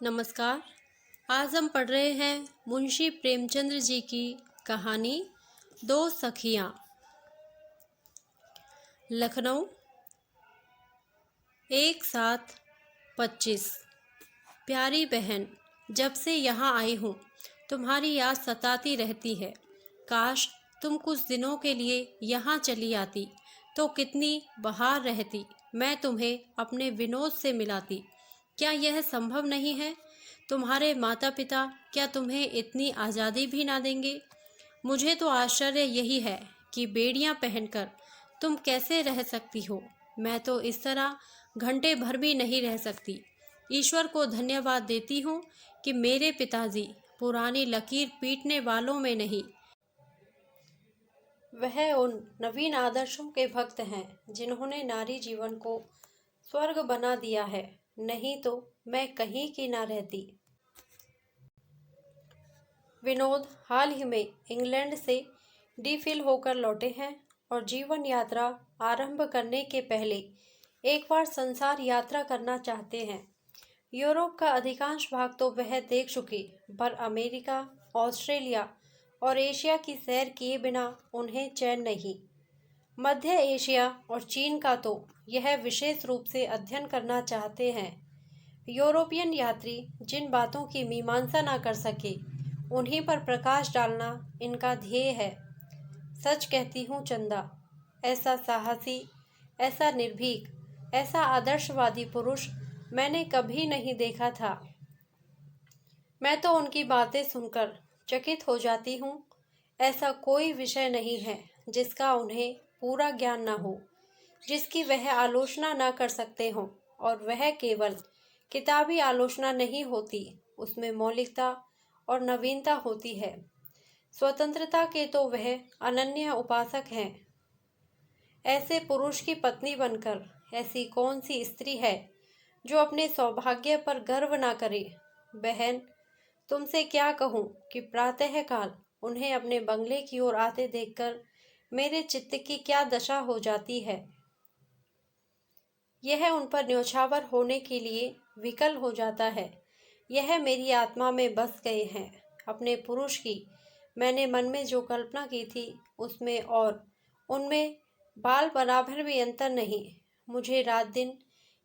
नमस्कार। आज हम पढ़ रहे हैं मुंशी प्रेमचंद्र जी की कहानी दो सखियाँ। लखनऊ 1/7/25। प्यारी बहन, जब से यहाँ आई हूँ तुम्हारी याद सताती रहती है। काश तुम कुछ दिनों के लिए यहाँ चली आती तो कितनी बहार रहती। मैं तुम्हें अपने विनोद से मिलाती। क्या यह संभव नहीं है? तुम्हारे माता पिता क्या तुम्हें इतनी आज़ादी भी ना देंगे? मुझे तो आश्चर्य यही है कि बेड़ियां पहनकर तुम कैसे रह सकती हो। मैं तो इस तरह घंटे भर भी नहीं रह सकती। ईश्वर को धन्यवाद देती हूँ कि मेरे पिताजी पुरानी लकीर पीटने वालों में नहीं, वह उन नवीन आदर्शों के भक्त हैं जिन्होंने नारी जीवन को स्वर्ग बना दिया है। नहीं तो मैं कहीं की ना रहती। विनोद हाल ही में इंग्लैंड से डीफिल होकर लौटे हैं और जीवन यात्रा आरंभ करने के पहले एक बार संसार यात्रा करना चाहते हैं। यूरोप का अधिकांश भाग तो वह देख चुके, पर अमेरिका, ऑस्ट्रेलिया और एशिया की सैर किए बिना उन्हें चैन नहीं। मध्य एशिया और चीन का तो यह विशेष रूप से अध्ययन करना चाहते हैं। यूरोपियन यात्री जिन बातों की मीमांसा ना कर सके, उन्हीं पर प्रकाश डालना इनका ध्येय है। सच कहती हूँ चंदा, ऐसा साहसी, ऐसा निर्भीक, ऐसा आदर्शवादी पुरुष मैंने कभी नहीं देखा था। मैं तो उनकी बातें सुनकर चकित हो जाती हूँ। ऐसा कोई विषय नहीं है जिसका उन्हें पूरा ज्ञान ना हो, जिसकी वह आलोचना ना कर सकते हों। और वह केवल किताबी आलोचना नहीं होती, उसमें मौलिकता और नवीनता होती है। स्वतंत्रता के तो वह अनन्य उपासक हैं। ऐसे पुरुष की पत्नी बनकर ऐसी कौन सी स्त्री है जो अपने सौभाग्य पर गर्व ना करे। बहन, तुमसे क्या कहूँ कि प्रातःकाल उन्हें अपने बंगले की ओर आते देखकर मेरे चित्त की क्या दशा हो जाती है। यह उन पर न्योछावर होने के लिए विकल हो जाता है। यह मेरी आत्मा में बस गए हैं। अपने पुरुष की मैंने मन में जो कल्पना की थी, उसमें और उनमें बाल बराबर भी अंतर नहीं। मुझे रात दिन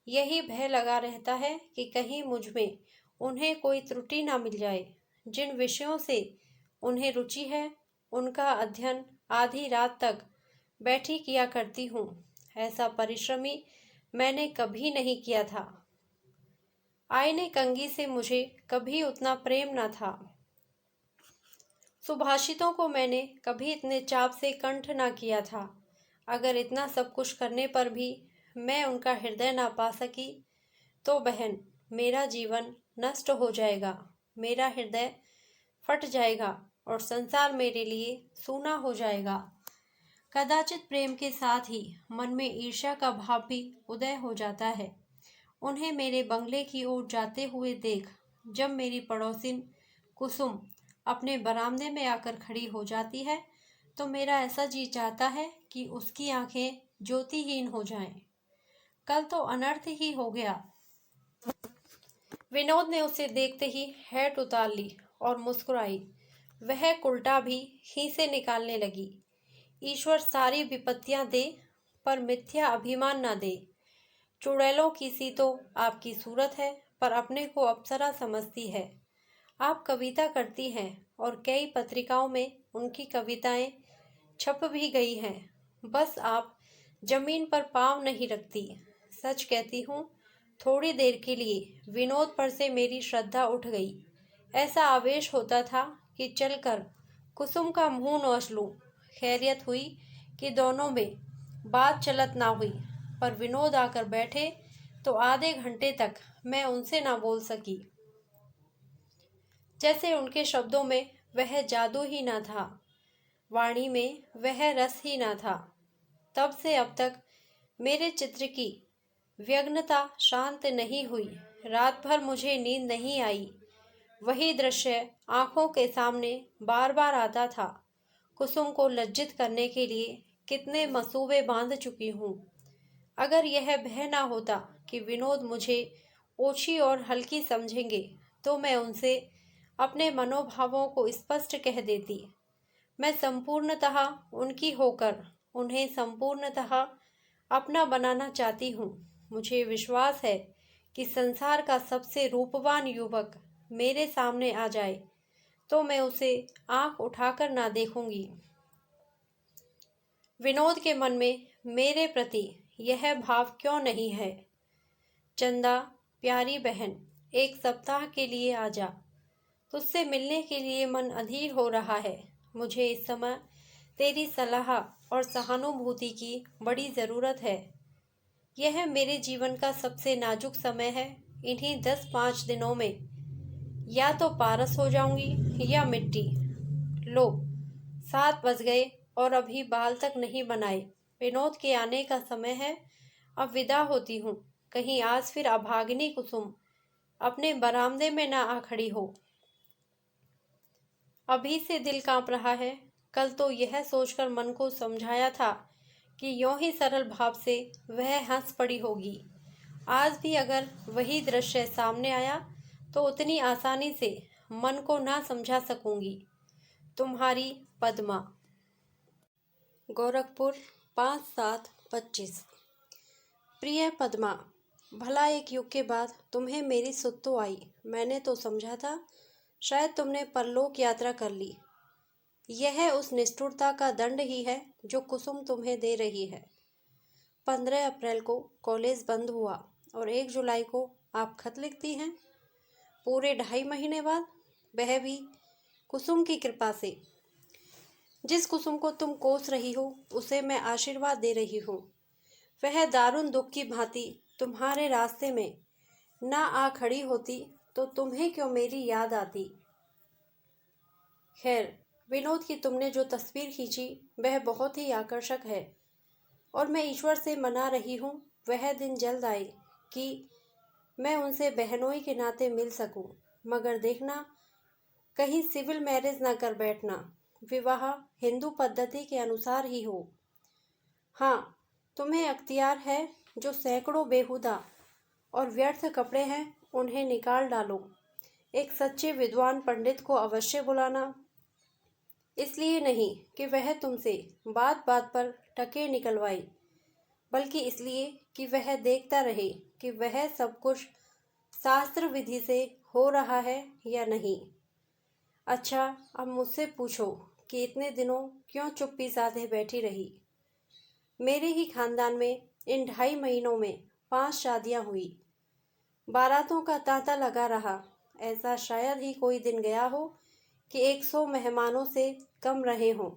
यही भय लगा रहता है कि कहीं मुझ में उन्हें कोई त्रुटि ना मिल जाए। जिन विषयों से उन्हें रुचि है, उनका अध्ययन आधी रात तक बैठी किया करती हूँ। ऐसा परिश्रमी मैंने कभी नहीं किया था। आईने कंगी से मुझे कभी उतना प्रेम न था। सुभाषितों को मैंने कभी इतने चाव से कंठ ना किया था। अगर इतना सब कुछ करने पर भी मैं उनका हृदय ना पा सकी तो बहन, मेरा जीवन नष्ट हो जाएगा, मेरा हृदय फट जाएगा और संसार मेरे लिए सूना हो जाएगा। कदाचित प्रेम के साथ ही मन में ईर्ष्या का भाव भी उदय हो जाता है। उन्हें मेरे बंगले की ओर जाते हुए देख जब मेरी पड़ोसिन कुसुम अपने बरामदे में आकर खड़ी हो जाती है, तो मेरा ऐसा जी चाहता है कि उसकी आंखें ज्योतिहीन हो जाएं। कल तो अनर्थ ही हो गया। विनोद ने उसे देखते ही हैट उतार ली और मुस्कुराई। वह कुल्टा भी ही से निकालने लगी। ईश्वर सारी विपत्तियां दे, पर मिथ्या अभिमान ना दे। चुड़ैलों की सी तो आपकी सूरत है, पर अपने को अप्सरा समझती है। आप कविता करती हैं और कई पत्रिकाओं में उनकी कविताएं छप भी गई हैं। बस आप जमीन पर पाँव नहीं रखती। सच कहती हूँ, थोड़ी देर के लिए विनोद पर से मेरी श्रद्धा उठ गई। ऐसा आवेश होता था कि चलकर कुसुम का मुंह नोच लूं। खैरियत हुई कि दोनों में बात चलत ना हुई, पर विनोद आकर बैठे तो आधे घंटे तक मैं उनसे ना बोल सकी। जैसे उनके शब्दों में वह जादू ही ना था, वाणी में वह रस ही ना था। तब से अब तक मेरे चित्र की व्यग्नता शांत नहीं हुई। रात भर मुझे नींद नहीं आई। वही दृश्य आंखों के सामने बार बार आता था। कुसुम को लज्जित करने के लिए कितने मसूबे बांध चुकी हूँ। अगर यह भय ना होता कि विनोद मुझे ओछी और हल्की समझेंगे, तो मैं उनसे अपने मनोभावों को स्पष्ट कह देती। मैं संपूर्णतः उनकी होकर उन्हें संपूर्णतः अपना बनाना चाहती हूँ। मुझे विश्वास है कि संसार का सबसे रूपवान युवक मेरे सामने आ जाए तो मैं उसे आंख उठाकर ना देखूंगी। विनोद के मन में मेरे प्रति यह भाव क्यों नहीं है? चंदा, प्यारी बहन, एक सप्ताह के लिए आ जा। तुझसे मिलने के लिए मन अधीर हो रहा है। मुझे इस समय तेरी सलाह और सहानुभूति की बड़ी ज़रूरत है। यह मेरे जीवन का सबसे नाजुक समय है। इन्हीं 10-5 दिनों में या तो पारस हो जाऊंगी या मिट्टी। लो, 7 बज गए और अभी बाल तक नहीं बनाए। विनोद के आने का समय है। अब विदा होती हूँ। कहीं आज फिर अभागिनी कुसुम अपने बरामदे में ना आ खड़ी हो। अभी से दिल कांप रहा है। कल तो यह सोचकर मन को समझाया था कि यूं ही सरल भाव से वह हंस पड़ी होगी। आज भी अगर वही दृश्य सामने आया तो उतनी आसानी से मन को ना समझा सकूंगी। तुम्हारी पद्मा। गोरखपुर, 5/7/25। प्रिय पद्मा, भला एक युग के बाद तुम्हें मेरी सुध तो आई। मैंने तो समझा था शायद तुमने परलोक यात्रा कर ली। यह उस निष्ठुरता का दंड ही है जो कुसुम तुम्हें दे रही है। 15 अप्रैल को कॉलेज बंद हुआ और 1 जुलाई को आप खत लिखती हैं। पूरे 2.5 महीने बाद, वह भी कुसुम की कृपा से। जिस कुसुम को तुम कोस रही हो उसे मैं आशीर्वाद दे रही हूँ। वह दारुण दुख की भांति तुम्हारे रास्ते में ना आ खड़ी होती तो तुम्हें क्यों मेरी याद आती। खैर, विनोद की तुमने जो तस्वीर खींची वह बहुत ही आकर्षक है और मैं ईश्वर से मना रही हूँ वह दिन जल्द आए कि मैं उनसे बहनोई के नाते मिल सकूं। मगर देखना कहीं सिविल मैरिज ना कर बैठना। विवाह हिंदू पद्धति के अनुसार ही हो। हाँ, तुम्हें अख्तियार है। जो सैकड़ों बेहुदा और व्यर्थ कपड़े हैं उन्हें निकाल डालो। एक सच्चे विद्वान पंडित को अवश्य बुलाना। इसलिए नहीं कि वह तुमसे बात बात पर टके निकलवाए, बल्कि इसलिए कि वह देखता रहे कि वह सब कुछ शास्त्र विधि से हो रहा है या नहीं। अच्छा, अब मुझसे पूछो कि इतने दिनों क्यों चुप्पी साधे बैठी रही। मेरे ही खानदान में इन 2.5 महीनों में 5 शादियां हुई। बारातों का तांता लगा रहा। ऐसा शायद ही कोई दिन गया हो कि 100 मेहमानों से कम रहे हों,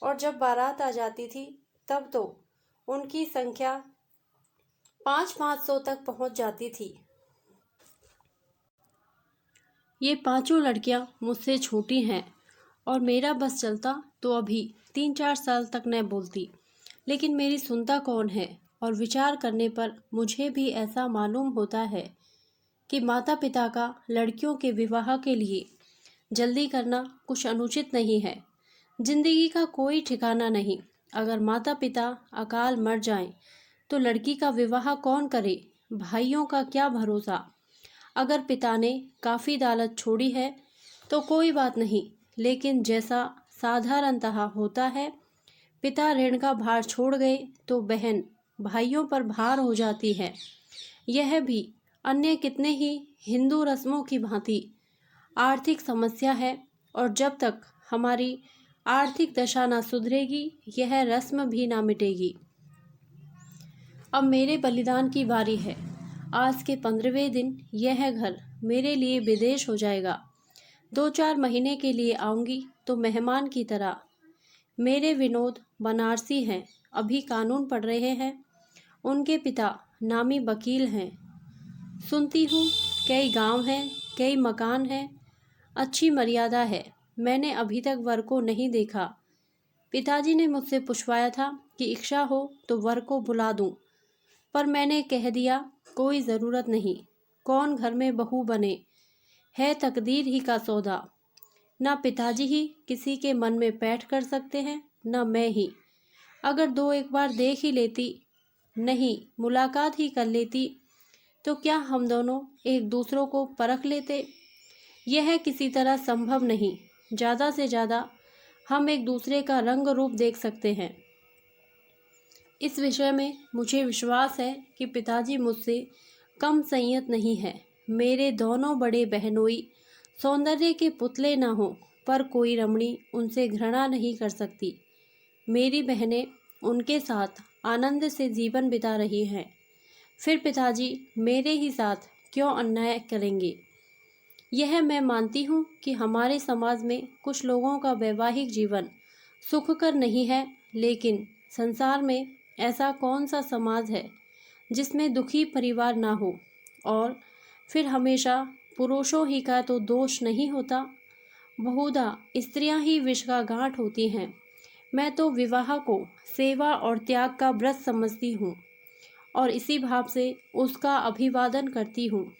और जब बारात आ जाती थी तब तो उनकी संख्या 500-500 तक पहुंच जाती थी। ये 5 लड़कियां मुझसे छोटी हैं और मेरा बस चलता तो अभी 3-4 साल तक न बोलती, लेकिन मेरी सुनता कौन है। और विचार करने पर मुझे भी ऐसा मालूम होता है कि माता पिता का लड़कियों के विवाह के लिए जल्दी करना कुछ अनुचित नहीं है। जिंदगी का कोई ठिकाना नहीं। अगर माता पिता अकाल मर जाएं तो लड़की का विवाह कौन करे। भाइयों का क्या भरोसा। अगर पिता ने काफ़ी दौलत छोड़ी है तो कोई बात नहीं, लेकिन जैसा साधारणतः होता है, पिता ऋण का भार छोड़ गए तो बहन भाइयों पर भार हो जाती है। यह भी अन्य कितने ही हिंदू रस्मों की भांति आर्थिक समस्या है, और जब तक हमारी आर्थिक दशा ना सुधरेगी यह रस्म भी ना मिटेगी। अब मेरे बलिदान की बारी है। आज के 15वें दिन यह घर मेरे लिए विदेश हो जाएगा। 2-4 महीने के लिए आऊँगी तो मेहमान की तरह। मेरे विनोद बनारसी हैं, अभी कानून पढ़ रहे हैं। उनके पिता नामी वकील हैं। सुनती हूँ कई गांव हैं, कई मकान हैं, अच्छी मर्यादा है। मैंने अभी तक वर को नहीं देखा। पिताजी ने मुझसे पूछवाया था कि इच्छा हो तो वर को बुला दूं, पर मैंने कह दिया कोई ज़रूरत नहीं। कौन घर में बहू बने, है तकदीर ही का सौदा। ना पिताजी ही किसी के मन में पैठ कर सकते हैं, ना मैं ही। अगर 2-1 बार देख ही लेती, नहीं मुलाकात ही कर लेती, तो क्या हम दोनों एक दूसरों को परख लेते। यह किसी तरह संभव नहीं। ज़्यादा से ज़्यादा हम एक दूसरे का रंग रूप देख सकते हैं। इस विषय में मुझे विश्वास है कि पिताजी मुझसे कम संयत नहीं है। मेरे दोनों बड़े बहनोई सौंदर्य के पुतले ना हों, पर कोई रमणी उनसे घृणा नहीं कर सकती। मेरी बहनें उनके साथ आनंद से जीवन बिता रही हैं। फिर पिताजी मेरे ही साथ क्यों अन्याय करेंगे? यह मैं मानती हूँ कि हमारे समाज में कुछ लोगों का वैवाहिक जीवन सुखकर नहीं है, लेकिन संसार में ऐसा कौन सा समाज है जिसमें दुखी परिवार ना हो? और फिर हमेशा पुरुषों ही का तो दोष नहीं होता, बहुधा स्त्रियां ही विष का गांठ होती हैं। मैं तो विवाह को सेवा और त्याग का व्रत समझती हूँ और इसी भाव से उसका अभिवादन करती हूँ।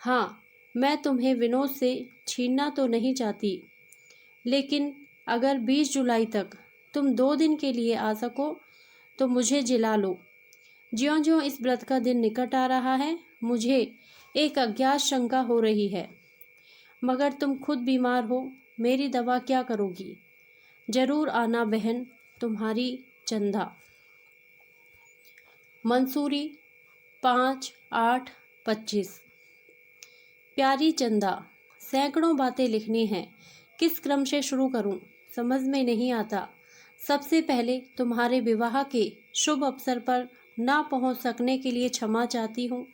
हाँ, मैं तुम्हें विनोद से छीनना तो नहीं चाहती, लेकिन अगर 20 जुलाई तक तुम 2 दिन के लिए आ सको तो मुझे जिला लो। ज्यों-ज्यों इस व्रत का दिन निकट आ रहा है, मुझे एक अज्ञात शंका हो रही है। मगर तुम खुद बीमार हो, मेरी दवा क्या करोगी? जरूर आना बहन, तुम्हारी चंदा। मंसूरी 5/8/25। प्यारी चंदा, सैकड़ों बातें लिखनी हैं, किस क्रम से शुरू करूं समझ में नहीं आता। सबसे पहले तुम्हारे विवाह के शुभ अवसर पर ना पहुंच सकने के लिए क्षमा चाहती हूं।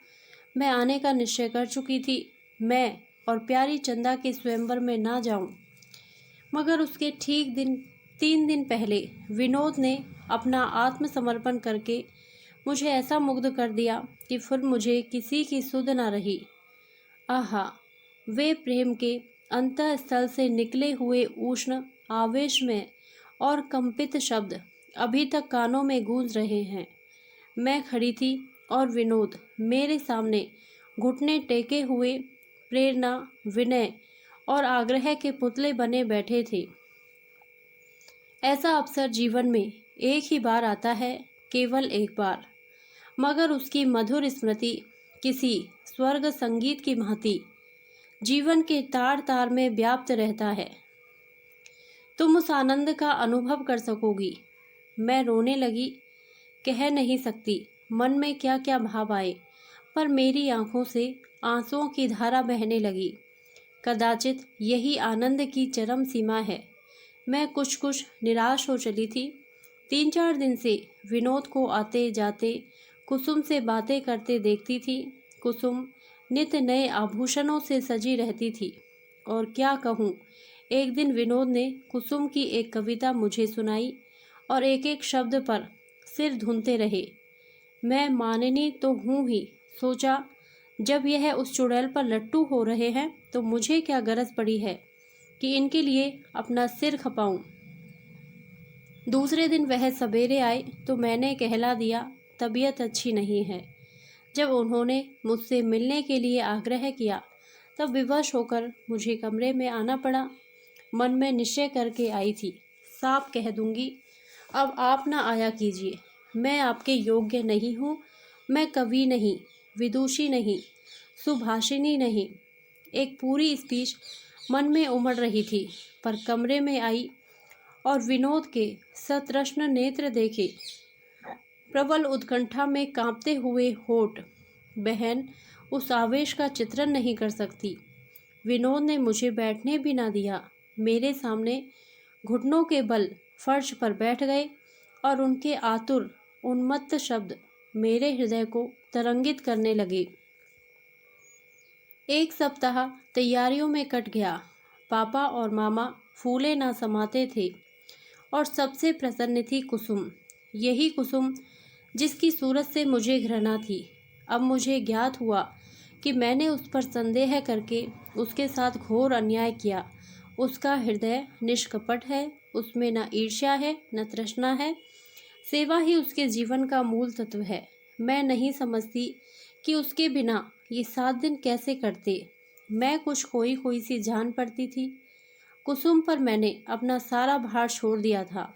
मैं आने का निश्चय कर चुकी थी। मैं और प्यारी चंदा के स्वयंवर में ना जाऊं, मगर उसके ठीक 3 दिन पहले विनोद ने अपना आत्मसमर्पण करके मुझे ऐसा मुग्ध कर दिया कि फिर मुझे किसी की सुध न रही। आहा, वे प्रेम के अंतःस्थल से निकले हुए उष्ण आवेश में और कंपित शब्द अभी तक कानों में गूंज रहे हैं। मैं खड़ी थी और विनोद मेरे सामने घुटने टेके हुए प्रेरणा, विनय और आग्रह के पुतले बने बैठे थे। ऐसा अवसर जीवन में एक ही बार आता है, केवल एक बार, मगर उसकी मधुर स्मृति किसी स्वर्ग संगीत की भांति जीवन के तार तार में व्याप्त रहता है। तुम उस आनंद का अनुभव कर सकोगी। मैं रोने लगी। कह नहीं सकती मन में क्या क्या भाव आए, पर मेरी आंखों से आंसुओं की धारा बहने लगी। कदाचित यही आनंद की चरम सीमा है। मैं कुछ निराश हो चली थी। 3-4 दिन से विनोद को आते जाते कुसुम से बातें करते देखती थी। कुसुम नित्य नए आभूषणों से सजी रहती थी। और क्या कहूँ, एक दिन विनोद ने कुसुम की एक कविता मुझे सुनाई और एक एक शब्द पर सिर धुनते रहे। मैं माननी तो हूँ ही, सोचा जब यह उस चुड़ैल पर लट्टू हो रहे हैं तो मुझे क्या गरज पड़ी है कि इनके लिए अपना सिर खपाऊं। दूसरे दिन वह सवेरे आए तो मैंने कहला दिया तबीयत अच्छी नहीं है। जब उन्होंने मुझसे मिलने के लिए आग्रह किया तब विवश होकर मुझे कमरे में आना पड़ा। मन में निश्चय करके आई थी, साफ कह दूंगी, अब आप ना आया कीजिए। मैं आपके योग्य नहीं हूँ। मैं कवि नहीं, विदुषी नहीं, सुभाषिनी नहीं। एक पूरी स्पीच मन में उमड़ रही थी, पर कमरे में आई और विनोद के सतृष्ण नेत्र देखे। प्रबल उत्कंठा में कांपते हुए होठ। बहन उस आवेश का चित्रण नहीं कर सकती। विनोद ने मुझे बैठने भी ना दिया। मेरे सामने घुटनों के बल फर्श पर बैठ गए और उनके आतुर उन्मत्त शब्द मेरे हृदय को तरंगित करने लगे। 1 सप्ताह तैयारियों में कट गया। पापा और मामा फूले ना समाते थे और सबसे प्रसन्न थी कुसुम। यही कुसुम जिसकी सूरत से मुझे घृणा थी। अब मुझे ज्ञात हुआ कि मैंने उस पर संदेह करके उसके साथ घोर अन्याय किया। उसका हृदय निष्कपट है, उसमें न ईर्ष्या है न तृष्णा है। सेवा ही उसके जीवन का मूल तत्व है। मैं नहीं समझती कि उसके बिना ये 7 दिन कैसे कटते। मैं कुछ खोई सी जान पड़ती थी। कुसुम पर मैंने अपना सारा भार छोड़ दिया था।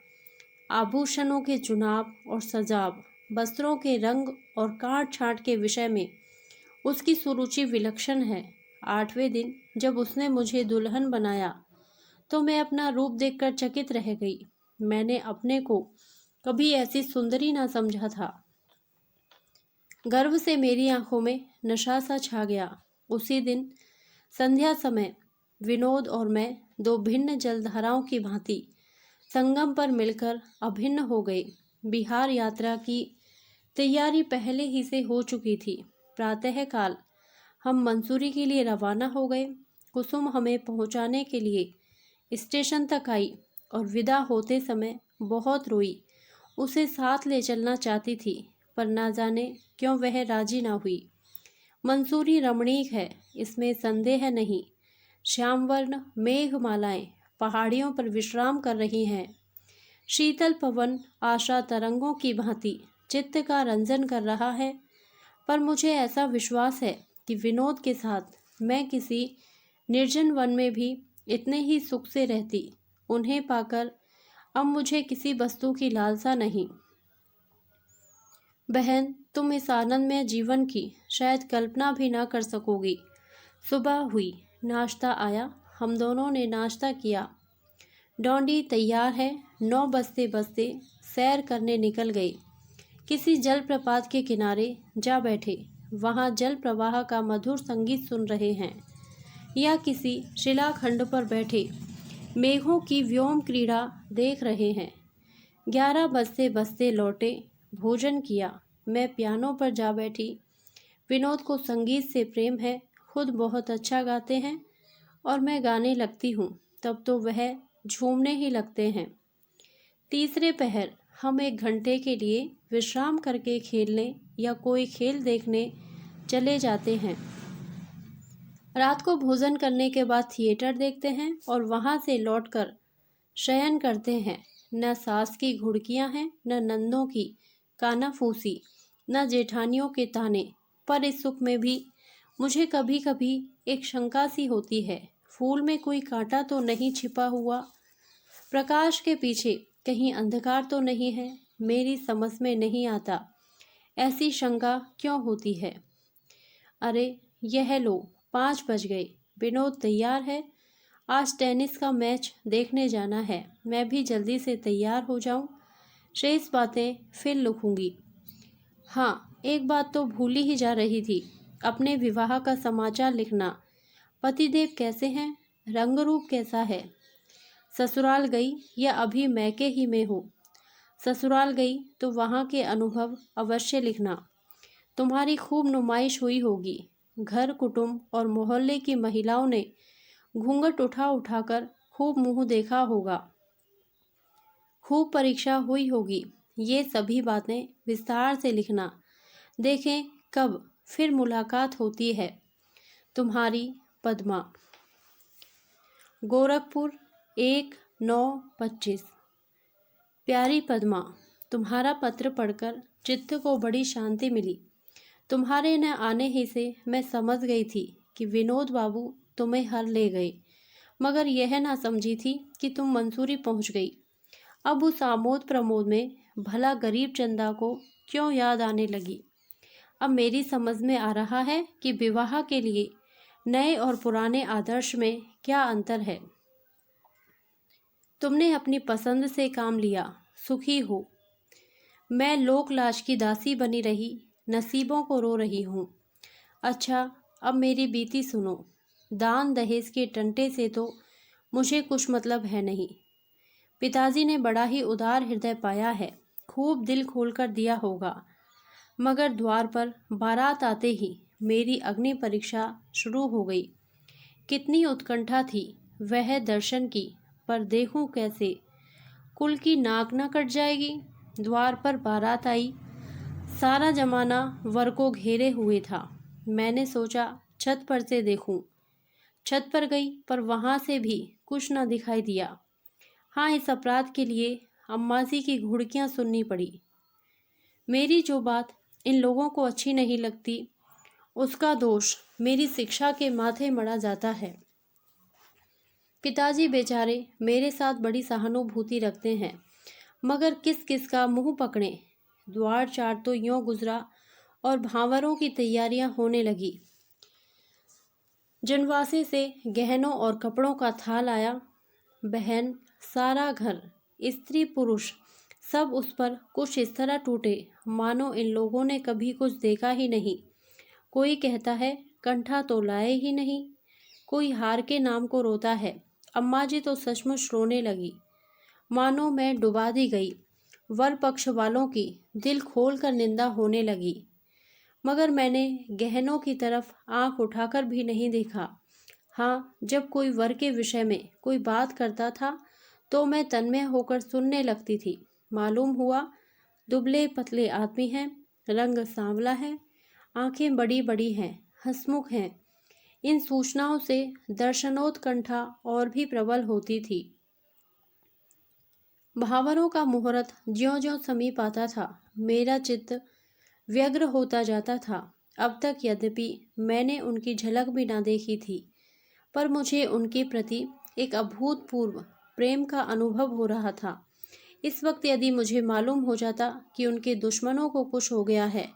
आभूषणों के चुनाव और सजाव, वस्त्रों के रंग और काट छांट के विषय में उसकी सुरुचि विलक्षण है। 8वें दिन जब उसने मुझे दुल्हन बनाया तो मैं अपना रूप देखकर चकित रह गई। मैंने अपने को कभी ऐसी सुंदरी ना समझा था। गर्व से मेरी आंखों में नशा सा छा गया। उसी दिन संध्या समय विनोद और मैं दो भिन्न जलधाराओं की भांति संगम पर मिलकर अभिन्न हो गए। बिहार यात्रा की तैयारी पहले ही से हो चुकी थी। प्रातःकाल हम मंसूरी के लिए रवाना हो गए। कुसुम हमें पहुंचाने के लिए स्टेशन तक आई और विदा होते समय बहुत रोई। उसे साथ ले चलना चाहती थी, पर ना जाने क्यों वह राजी ना हुई। मंसूरी रमणीक है, इसमें संदेह नहीं। श्यामवर्ण मेघमालाएं पहाड़ियों पर विश्राम कर रही हैं। शीतल पवन आशा तरंगों की भांति चित्त का रंजन कर रहा है। पर मुझे ऐसा विश्वास है कि विनोद के साथ मैं किसी निर्जन वन में भी इतने ही सुख से रहती। उन्हें पाकर अब मुझे किसी वस्तु की लालसा नहीं। बहन, तुम इस आनंदमय जीवन की शायद कल्पना भी ना कर सकोगी। सुबह हुई, नाश्ता आया, हम दोनों ने नाश्ता किया। डोंडी तैयार है। 9 बजते बजते सैर करने निकल गए। किसी जलप्रपात के किनारे जा बैठे। वहाँ जल प्रवाह का मधुर संगीत सुन रहे हैं, या किसी शिलाखंड पर बैठे मेघों की व्योम क्रीड़ा देख रहे हैं। 11 बजते बजते लौटे, भोजन किया। मैं पियानो पर जा बैठी। विनोद को संगीत से प्रेम है, खुद बहुत अच्छा गाते हैं और मैं गाने लगती हूँ तब तो वह झूमने ही लगते हैं। तीसरे पहर हम 1 घंटे के लिए विश्राम करके खेलने या कोई खेल देखने चले जाते हैं। रात को भोजन करने के बाद थिएटर देखते हैं और वहाँ से लौटकर शयन करते हैं। न सास की घुड़कियाँ हैं, न नंदों की कानाफूसी, न जेठानियों के ताने। पर इस सुख में भी मुझे कभी कभी एक शंका सी होती है, फूल में कोई कांटा तो नहीं छिपा हुआ? प्रकाश के पीछे कहीं अंधकार तो नहीं है? मेरी समझ में नहीं आता ऐसी शंका क्यों होती है। अरे यह लो, 5 बज गए। विनोद तैयार है। आज टेनिस का मैच देखने जाना है। मैं भी जल्दी से तैयार हो जाऊं। शेष बातें फिर लिखूंगी। हाँ, एक बात तो भूली ही जा रही थी, अपने विवाह का समाचार लिखना। पतिदेव कैसे हैं? रंग रूप कैसा है? ससुराल गई या अभी मैके ही में हो? ससुराल गई तो वहाँ के अनुभव अवश्य लिखना। तुम्हारी खूब नुमाइश हुई होगी। घर कुटुंब और मोहल्ले की महिलाओं ने घूंघट उठा उठाकर खूब मुंह देखा होगा। खूब परीक्षा हुई होगी। ये सभी बातें विस्तार से लिखना। देखें कब फिर मुलाकात होती है। तुम्हारी पद्मा। गोरखपुर 1/9/25। प्यारी पद्मा, तुम्हारा पत्र पढ़कर चित्त को बड़ी शांति मिली। तुम्हारे न आने ही से मैं समझ गई थी कि विनोद बाबू तुम्हें हर ले गए, मगर यह ना समझी थी कि तुम मंसूरी पहुंच गई। अब उस आमोद प्रमोद में भला गरीब चंदा को क्यों याद आने लगी। अब मेरी समझ में आ रहा है कि विवाह के लिए नए और पुराने आदर्श में क्या अंतर है। तुमने अपनी पसंद से काम लिया, सुखी हो। मैं लोक लाज की दासी बनी रही, नसीबों को रो रही हूँ। अच्छा, अब मेरी बीती सुनो। दान दहेज के टंटे से तो मुझे कुछ मतलब है नहीं। पिताजी ने बड़ा ही उदार हृदय पाया है, खूब दिल खोलकर दिया होगा। मगर द्वार पर बारात आते ही मेरी अग्नि परीक्षा शुरू हो गई। कितनी उत्कंठा थी वह दर्शन की, पर देखूं कैसे, कुल की नाक न कट जाएगी। द्वार पर बारात आई। सारा जमाना वर को घेरे हुए था। मैंने सोचा छत पर से देखूं। छत पर गई, पर वहां से भी कुछ न दिखाई दिया। हाँ, इस अपराध के लिए अम्माजी की घुड़कियां सुननी पड़ी। मेरी जो बात इन लोगों को अच्छी नहीं लगती, उसका दोष मेरी शिक्षा के माथे मढ़ा जाता है। पिताजी बेचारे मेरे साथ बड़ी सहानुभूति रखते हैं, मगर किस किस का मुंह पकड़े। द्वार 4 तो यूं गुजरा और भांवरों की तैयारियां होने लगी। जनवासे से गहनों और कपड़ों का थाल आया। बहन, सारा घर, स्त्री पुरुष सब उस पर कुछ इस तरह टूटे मानो इन लोगों ने कभी कुछ देखा ही नहीं। कोई कहता है कंठा तो लाए ही नहीं, कोई हार के नाम को रोता है। अम्मा जी तो सचमुच रोने लगी, मानो मैं डुबा दी गई। वर पक्ष वालों की दिल खोल कर निंदा होने लगी, मगर मैंने गहनों की तरफ आंख उठाकर भी नहीं देखा। हाँ, जब कोई वर के विषय में कोई बात करता था तो मैं तन्मय होकर सुनने लगती थी। मालूम हुआ दुबले पतले आदमी हैं, रंग सांवला है, आंखें बड़ी बड़ी हैं, हंसमुख हैं। इन सूचनाओं से दर्शनोत्कंठा और भी प्रबल होती थी। भावरों का मुहूर्त ज्यों-ज्यों समीप आता था, मेरा चित्त व्यग्र होता जाता था। अब तक यद्यपि मैंने उनकी झलक भी ना देखी थी, पर मुझे उनके प्रति एक अभूतपूर्व प्रेम का अनुभव हो रहा था। इस वक्त यदि मुझे मालूम हो जाता कि उनके दुश्मनों को कुछ हो गया है,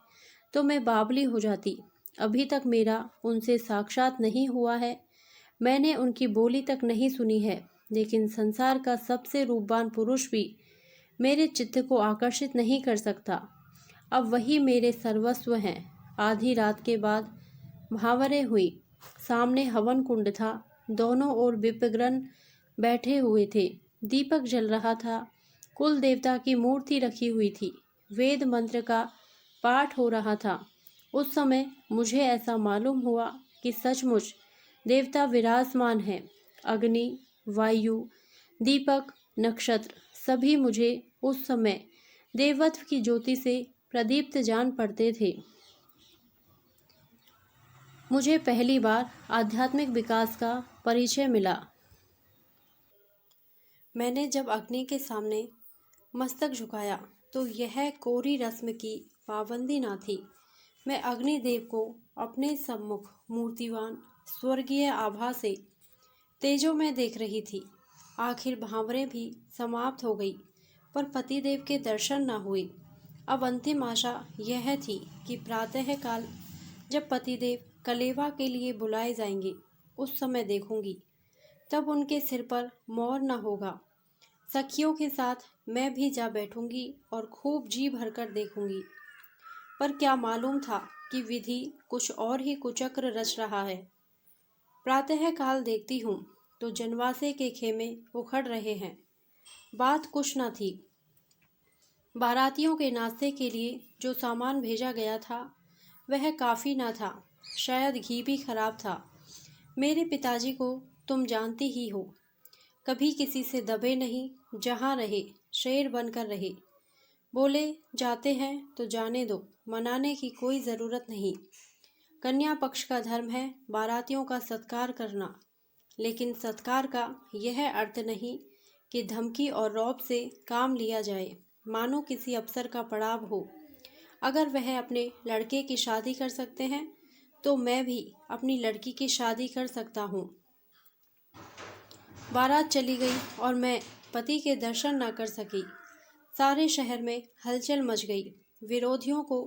तो मैं बावली हो जाती। अभी तक मेरा उनसे साक्षात नहीं हुआ है, मैंने उनकी बोली तक नहीं सुनी है, लेकिन संसार का सबसे रूपवान पुरुष भी मेरे चित्त को आकर्षित नहीं कर सकता। अब वही मेरे सर्वस्व हैं। आधी रात के बाद भावरें हुई। सामने हवन कुंड था, दोनों ओर विप्रगण बैठे हुए थे, दीपक जल रहा था, कुल देवता की मूर्ति रखी हुई थी, वेद मंत्र का पाठ हो रहा था। उस समय मुझे ऐसा मालूम हुआ कि सचमुच देवता विराजमान हैं। अग्नि, वायु, दीपक, नक्षत्र सभी मुझे उस समय देवत्व की ज्योति से प्रदीप्त जान पड़ते थे। मुझे पहली बार आध्यात्मिक विकास का परिचय मिला। मैंने जब अग्नि के सामने मस्तक झुकाया तो यह कोरी रस्म की पाबंदी ना थी। मैं अग्निदेव को अपने सम्मुख मूर्तिवान स्वर्गीय आभा से तेजो में देख रही थी। आखिर भावरें भी समाप्त हो गई, पर पतिदेव के दर्शन न हुए। अब अंतिम आशा यह थी कि प्रातः काल जब पतिदेव कलेवा के लिए बुलाए जाएंगे, उस समय देखूंगी। तब उनके सिर पर मोर न होगा। सखियों के साथ मैं भी जा बैठूंगी और खूब जी भरकर देखूंगी। पर क्या मालूम था कि विधि कुछ और ही कुचक्र रच रहा है। प्रातः काल देखती हूँ तो जनवासे के खेमे उखड़ रहे हैं। बात कुछ न थी। बारातियों के नाश्ते के लिए जो सामान भेजा गया था वह काफ़ी न था, शायद घी भी खराब था। मेरे पिताजी को तुम जानती ही हो, कभी किसी से दबे नहीं, जहाँ रहे शेर बनकर रहे। बोले जाते हैं तो जाने दो, मनाने की कोई ज़रूरत नहीं। कन्या पक्ष का धर्म है बारातियों का सत्कार करना, लेकिन सत्कार का यह अर्थ नहीं कि धमकी और रौब से काम लिया जाए, मानो किसी अफसर का पड़ाव हो। अगर वह अपने लड़के की शादी कर सकते हैं तो मैं भी अपनी लड़की की शादी कर सकता हूँ। बारात चली गई और मैं पति के दर्शन न कर सकी। सारे शहर में हलचल मच गई। विरोधियों को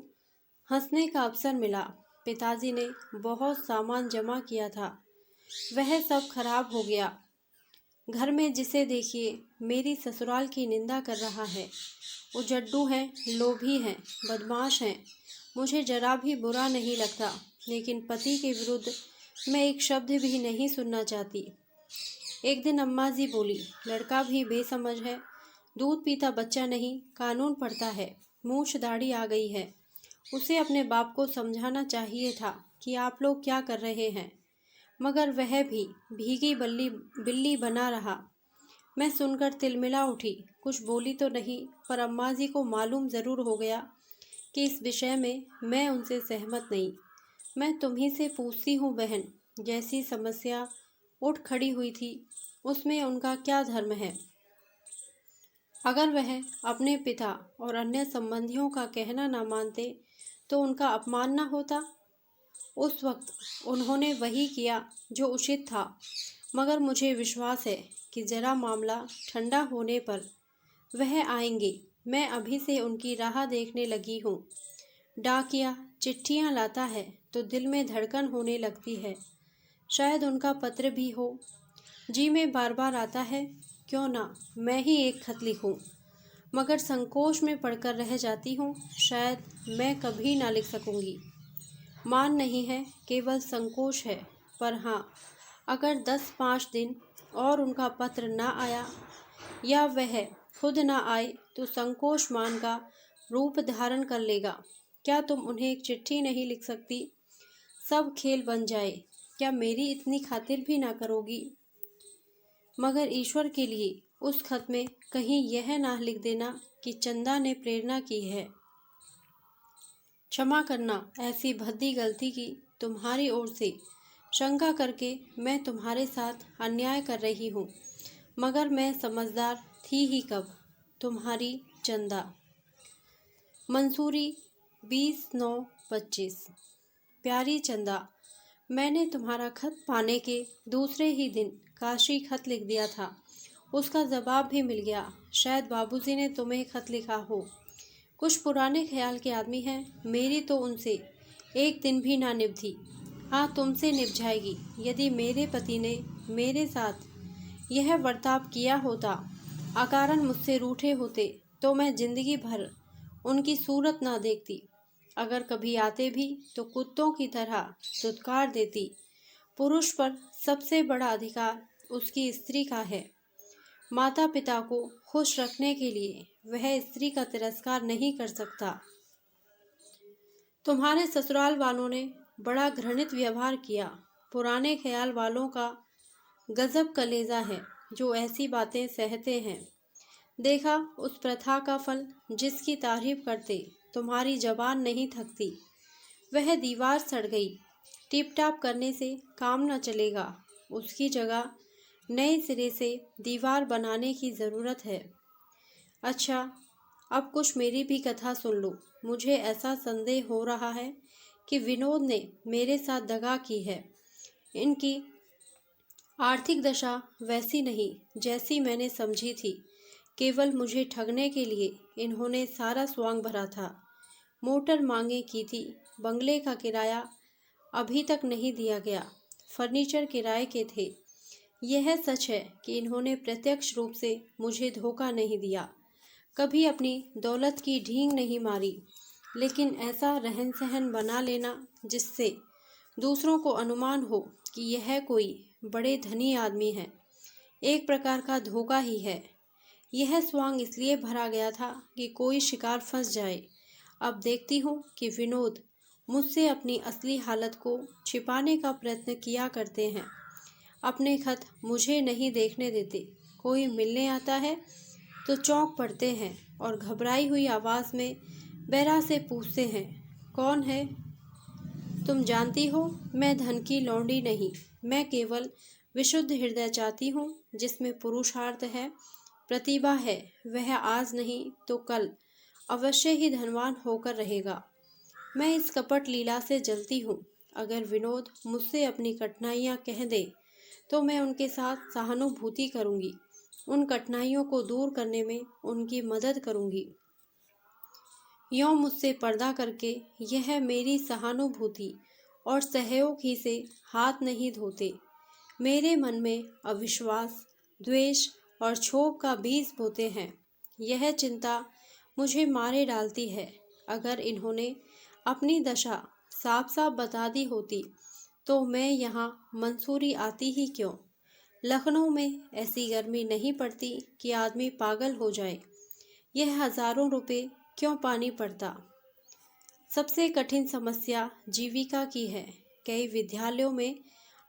हंसने का अवसर मिला। पिताजी ने बहुत सामान जमा किया था, वह सब खराब हो गया। घर में जिसे देखिए मेरी ससुराल की निंदा कर रहा है। उजड्डू हैं, लोभी हैं, बदमाश हैं। मुझे जरा भी बुरा नहीं लगता, लेकिन पति के विरुद्ध मैं एक शब्द भी नहीं सुनना चाहती। एक दिन अम्मा जी बोली, लड़का भी बेसमझ है, दूध पीता बच्चा नहीं, कानून पढ़ता है, मूछ दाढ़ी आ गई है। उसे अपने बाप को समझाना चाहिए था कि आप लोग क्या कर रहे हैं, मगर वह भी भीगी बिल्ली बना रहा। मैं सुनकर तिलमिला उठी, कुछ बोली तो नहीं, पर अम्मा जी को मालूम ज़रूर हो गया कि इस विषय में मैं उनसे सहमत नहीं। मैं तुम्ही से पूछती हूँ बहन, जैसी समस्या उठ खड़ी हुई थी उसमें उनका क्या धर्म है? अगर वह अपने पिता और अन्य संबंधियों का कहना ना मानते तो उनका अपमान ना होता। उस वक्त उन्होंने वही किया जो उचित था, मगर मुझे विश्वास है कि जरा मामला ठंडा होने पर वह आएंगे। मैं अभी से उनकी राह देखने लगी हूँ। डाकिया चिट्ठियाँ लाता है तो दिल में धड़कन होने लगती है। शायद उनका पत्र भी हो। जी में बार बार आता है, क्यों ना मैं ही एक खत लिखूं, मगर संकोच में पढ़कर रह जाती हूँ। शायद मैं कभी ना लिख सकूंगी। मान नहीं है, केवल संकोच है। पर हाँ, अगर 10-5 दिन और उनका पत्र ना आया या वह खुद ना आए तो संकोच मान का रूप धारण कर लेगा। क्या तुम उन्हें एक चिट्ठी नहीं लिख सकती? सब खेल बन जाए, क्या मेरी इतनी खातिर भी ना करोगी? मगर ईश्वर के लिए उस खत में कहीं यह ना लिख देना कि चंदा ने प्रेरणा की है। क्षमा करना, ऐसी भद्दी गलती की तुम्हारी ओर से शंका करके मैं तुम्हारे साथ अन्याय कर रही हूँ, मगर मैं समझदार थी ही कब। तुम्हारी चंदा। मंसूरी 20/9/25। प्यारी चंदा, मैंने तुम्हारा खत पाने के दूसरे ही दिन काशी खत लिख दिया था। उसका जवाब भी मिल गया। शायद बाबूजी ने तुम्हें खत लिखा हो। कुछ पुराने ख्याल के आदमी हैं, मेरी तो उनसे एक दिन भी ना निभती। हाँ, तुमसे निभ जाएगी। यदि मेरे पति ने मेरे साथ यह बर्ताव किया होता, अकारण मुझसे रूठे होते, तो मैं जिंदगी भर उनकी सूरत ना देखती। अगर कभी आते भी तो कुत्तों की तरह धुतकार देती। पुरुष पर सबसे बड़ा अधिकार उसकी स्त्री का है। माता पिता को खुश रखने के लिए वह स्त्री का तिरस्कार नहीं कर सकता। तुम्हारे ससुराल वालों ने बड़ा घृणित व्यवहार किया। पुराने ख्याल वालों का गजब कलेजा है जो ऐसी बातें सहते हैं। देखा उस प्रथा का फल, जिसकी तारीफ करते तुम्हारी जबान नहीं थकती। वह दीवार सड़ गई। टिप टाप करने से काम न चलेगा। उसकी जगह नए सिरे से दीवार बनाने की ज़रूरत है। अच्छा, अब कुछ मेरी भी कथा सुन लो। मुझे ऐसा संदेह हो रहा है कि विनोद ने मेरे साथ दगा की है। इनकी आर्थिक दशा वैसी नहीं जैसी मैंने समझी थी। केवल मुझे ठगने के लिए इन्होंने सारा स्वांग भरा था। मोटर मांगे की थी। बंगले का किराया अभी तक नहीं दिया गया। फर्नीचर किराए के थे। यह सच है कि इन्होंने प्रत्यक्ष रूप से मुझे धोखा नहीं दिया, कभी अपनी दौलत की ढींग नहीं मारी, लेकिन ऐसा रहन सहन बना लेना जिससे दूसरों को अनुमान हो कि यह कोई बड़े धनी आदमी है, एक प्रकार का धोखा ही है। यह स्वांग इसलिए भरा गया था कि कोई शिकार फंस जाए। अब देखती हूँ कि विनोद मुझसे अपनी असली हालत को छिपाने का प्रयत्न किया करते हैं। अपने खत मुझे नहीं देखने देते। कोई मिलने आता है तो चौंक पड़ते हैं और घबराई हुई आवाज़ में बैरा से पूछते हैं, कौन है? तुम जानती हो, मैं धन की लौंडी नहीं। मैं केवल विशुद्ध हृदय चाहती हूँ, जिसमें पुरुषार्थ है, प्रतिभा है। वह आज नहीं तो कल अवश्य ही धनवान होकर रहेगा। मैं इस कपट लीला से जलती हूँ। अगर विनोद मुझसे अपनी कठिनाइयाँ कह दे तो मैं उनके साथ सहानुभूति करूँगी, उन कठिनाइयों को दूर करने में उनकी मदद करूँगी। यों मुझसे पर्दा करके यह मेरी सहानुभूति और सहयोग ही से हाथ नहीं धोते। मेरे मन में अविश्वास, द्वेष और क्षोभ का बीज बोते हैं। यह चिंता मुझे मारे डालती है। अगर इन्होंने अपनी दशा साफ साफ बता दी होती तो मैं यहाँ मंसूरी आती ही क्यों? लखनऊ में ऐसी गर्मी नहीं पड़ती कि आदमी पागल हो जाए। यह हजारों रुपए क्यों पानी पड़ता? सबसे कठिन समस्या जीविका की है। कई विद्यालयों में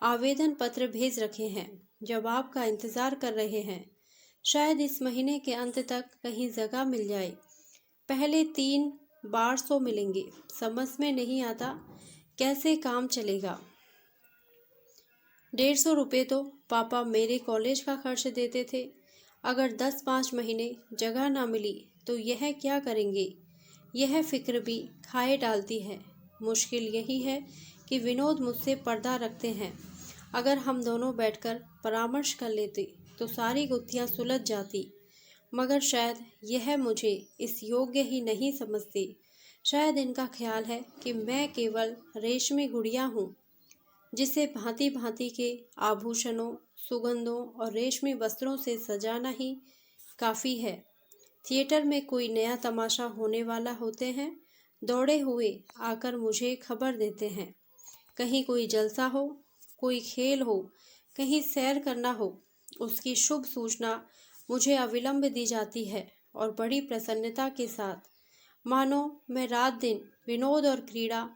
आवेदन पत्र भेज रखे हैं, जवाब का इंतज़ार कर रहे हैं। शायद इस महीने के अंत तक कहीं जगह मिल जाए। पहले 3 1200 मिलेंगे। समझ में नहीं आता कैसे काम चलेगा। 150 रुपये तो पापा मेरे कॉलेज का खर्च देते थे। अगर 10-5 महीने जगह ना मिली तो यह क्या करेंगे? यह फिक्र भी खाए डालती है। मुश्किल यही है कि विनोद मुझसे पर्दा रखते हैं। अगर हम दोनों बैठकर परामर्श कर लेते तो सारी गुत्थियां सुलझ जाती, मगर शायद यह मुझे इस योग्य ही नहीं समझते। शायद इनका ख्याल है कि मैं केवल रेशमी गुड़िया हूँ। जिसे भांति भांति के आभूषणों, सुगंधों और रेशमी वस्त्रों से सजाना ही काफ़ी है। थिएटर में कोई नया तमाशा होने वाला होते हैं, दौड़े हुए आकर मुझे खबर देते हैं। कहीं कोई जलसा हो, कोई खेल हो, कहीं सैर करना हो, उसकी शुभ सूचना मुझे अविलंब दी जाती है और बड़ी प्रसन्नता के साथ, मानो मैं रात दिन विनोद और क्रीड़ा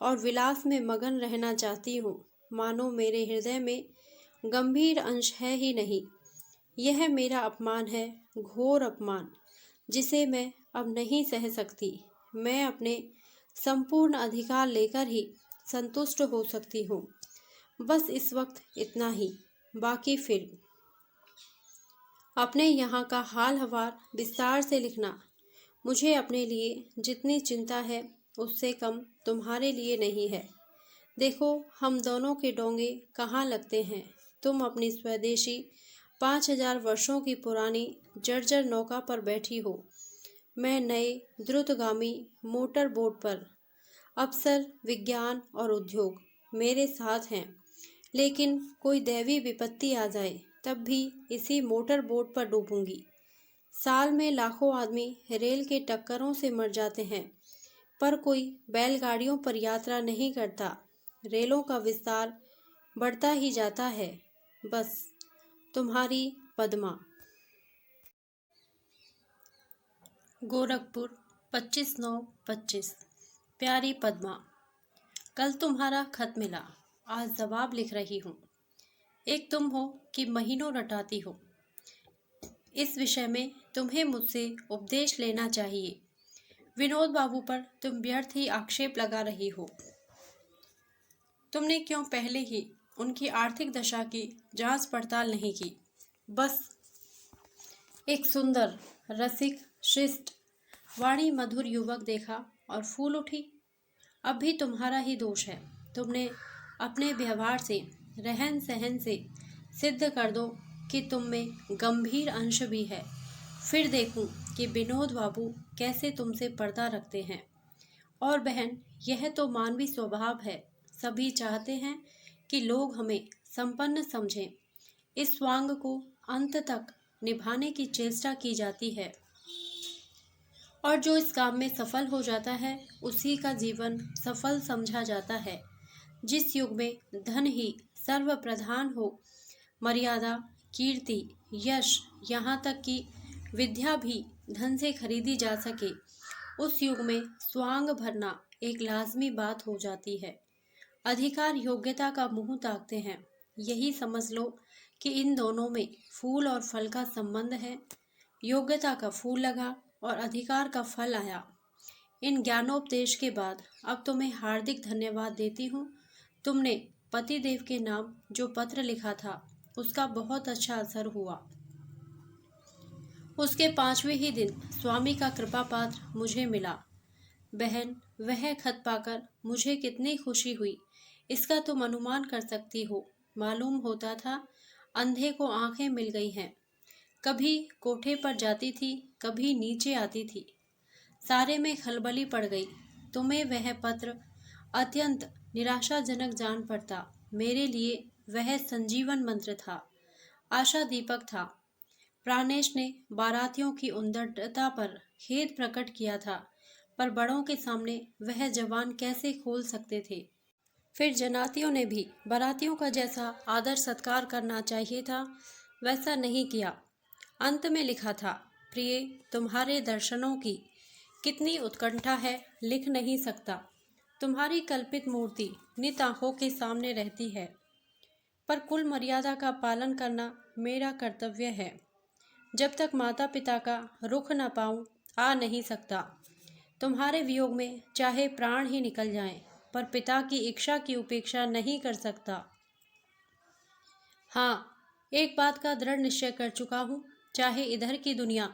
और विलास में मगन रहना चाहती हूँ। मानो मेरे हृदय में गंभीर अंश है ही नहीं। यह मेरा अपमान है, घोर अपमान, जिसे मैं अब नहीं सह सकती। मैं अपने संपूर्ण अधिकार लेकर ही संतुष्ट हो सकती हूँ। बस इस वक्त इतना ही, बाकी फिर अपने यहाँ का हाल हवाल विस्तार से लिखना। मुझे अपने लिए जितनी चिंता है उससे कम तुम्हारे लिए नहीं है। देखो हम दोनों के डोंगे कहाँ लगते हैं। तुम अपनी स्वदेशी 5000 वर्षों की पुरानी जर्जर नौका पर बैठी हो, मैं नए द्रुतगामी मोटर बोट पर। अवसर, विज्ञान और उद्योग मेरे साथ हैं, लेकिन कोई दैवी विपत्ति आ जाए तब भी इसी मोटर बोट पर डूबूंगी। साल में लाखों आदमी रेल के टक्करों से मर जाते हैं, पर कोई बैलगाड़ियों पर यात्रा नहीं करता। रेलों का विस्तार बढ़ता ही जाता है। बस तुम्हारी पद्मा। गोरखपुर 25/9/25। प्यारी पद्मा, कल तुम्हारा खत मिला, आज जवाब लिख रही हूँ। एक तुम हो कि महीनों रटाती हो। इस विषय में तुम्हें मुझसे उपदेश लेना चाहिए। विनोद बाबू पर तुम व्यर्थ ही आक्षेप लगा रही हो। तुमने क्यों पहले ही उनकी आर्थिक दशा की जांच पड़ताल नहीं की? बस एक सुंदर, रसिक, शिष्ट, वाणी मधुर युवक देखा और फूल उठी। अब भी तुम्हारा ही दोष है। तुमने अपने व्यवहार से, रहन सहन से सिद्ध कर दो कि तुम में गंभीर अंश भी है। फिर देखूं कि विनोद बाबू कैसे तुमसे पर्दा रखते हैं। और बहन, यह तो मानवीय स्वभाव है। सभी चाहते हैं कि लोग हमें संपन्न समझें। इस स्वांग को अंत तक निभाने की चेष्टा की जाती है, और जो इस काम में सफल हो जाता है उसी का जीवन सफल समझा जाता है। जिस युग में धन ही सर्वप्रधान हो, मर्यादा, कीर्ति, यश, यहाँ तक कि विद्या भी धन से खरीदी जा सके, उस युग में स्वांग भरना एक लाजमी बात हो जाती है। अधिकार योग्यता का मुंह ताकते हैं। यही समझ लो कि इन दोनों में फूल और फल का संबंध है। योग्यता का फूल लगा और अधिकार का फल आया। इन ज्ञानोपदेश के बाद अब तुम्हें हार्दिक धन्यवाद देती हूँ। तुमने पतिदेव के नाम जो पत्र लिखा था उसका बहुत अच्छा असर हुआ। उसके 5वें ही दिन स्वामी का कृपा पात्र मुझे मिला। बहन, वह खत पाकर मुझे कितनी खुशी हुई इसका तुम अनुमान कर सकती हो। मालूम होता था अंधे को आंखें मिल गई हैं। कभी कोठे पर जाती थी, कभी नीचे आती थी, सारे में खलबली पड़ गई। तुम्हें वह पत्र अत्यंत निराशाजनक जान पड़ता। मेरे लिए वह संजीवन मंत्र था, आशा दीपक था। प्राणेश ने बारातियों की उद्दंडता पर खेद प्रकट किया था, पर बड़ों के सामने वह जबान कैसे खोल सकते थे। फिर जनातियों ने भी बारातियों का जैसा आदर सत्कार करना चाहिए था वैसा नहीं किया। अंत में लिखा था, प्रिय, तुम्हारे दर्शनों की कितनी उत्कंठा है लिख नहीं सकता। तुम्हारी कल्पित मूर्ति नित आंखों के सामने रहती है, पर कुल मर्यादा का पालन करना मेरा कर्तव्य है। जब तक माता पिता का रुख न पाऊं, आ नहीं सकता। तुम्हारे वियोग में चाहे प्राण ही निकल जाएं, पर पिता की इच्छा की उपेक्षा नहीं कर सकता। हाँ, एक बात का दृढ़ निश्चय कर चुका हूँ, चाहे इधर की दुनिया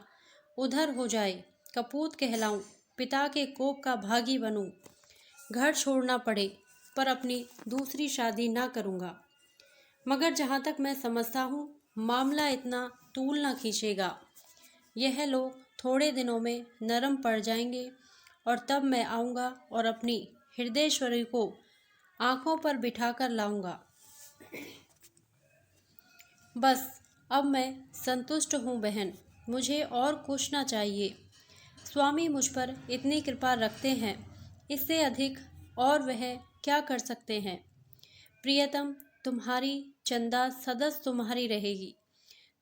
उधर हो जाए, कपूत कहलाऊं, पिता के कोप का भागी बनूं, घर छोड़ना पड़े, पर अपनी दूसरी शादी ना करूँगा। मगर जहाँ तक मैं समझता हूँ मामला इतना तूल ना खींचेगा। यह लोग थोड़े दिनों में नरम पड़ जाएंगे और तब मैं आऊँगा और अपनी हृदयेश्वरी को आंखों पर बिठाकर लाऊंगा। बस अब मैं संतुष्ट हूँ बहन, मुझे और कुछ ना चाहिए। स्वामी मुझ पर इतनी कृपा रखते हैं, इससे अधिक और वह क्या कर सकते हैं। प्रियतम, तुम्हारी चंदा सदैव तुम्हारी रहेगी।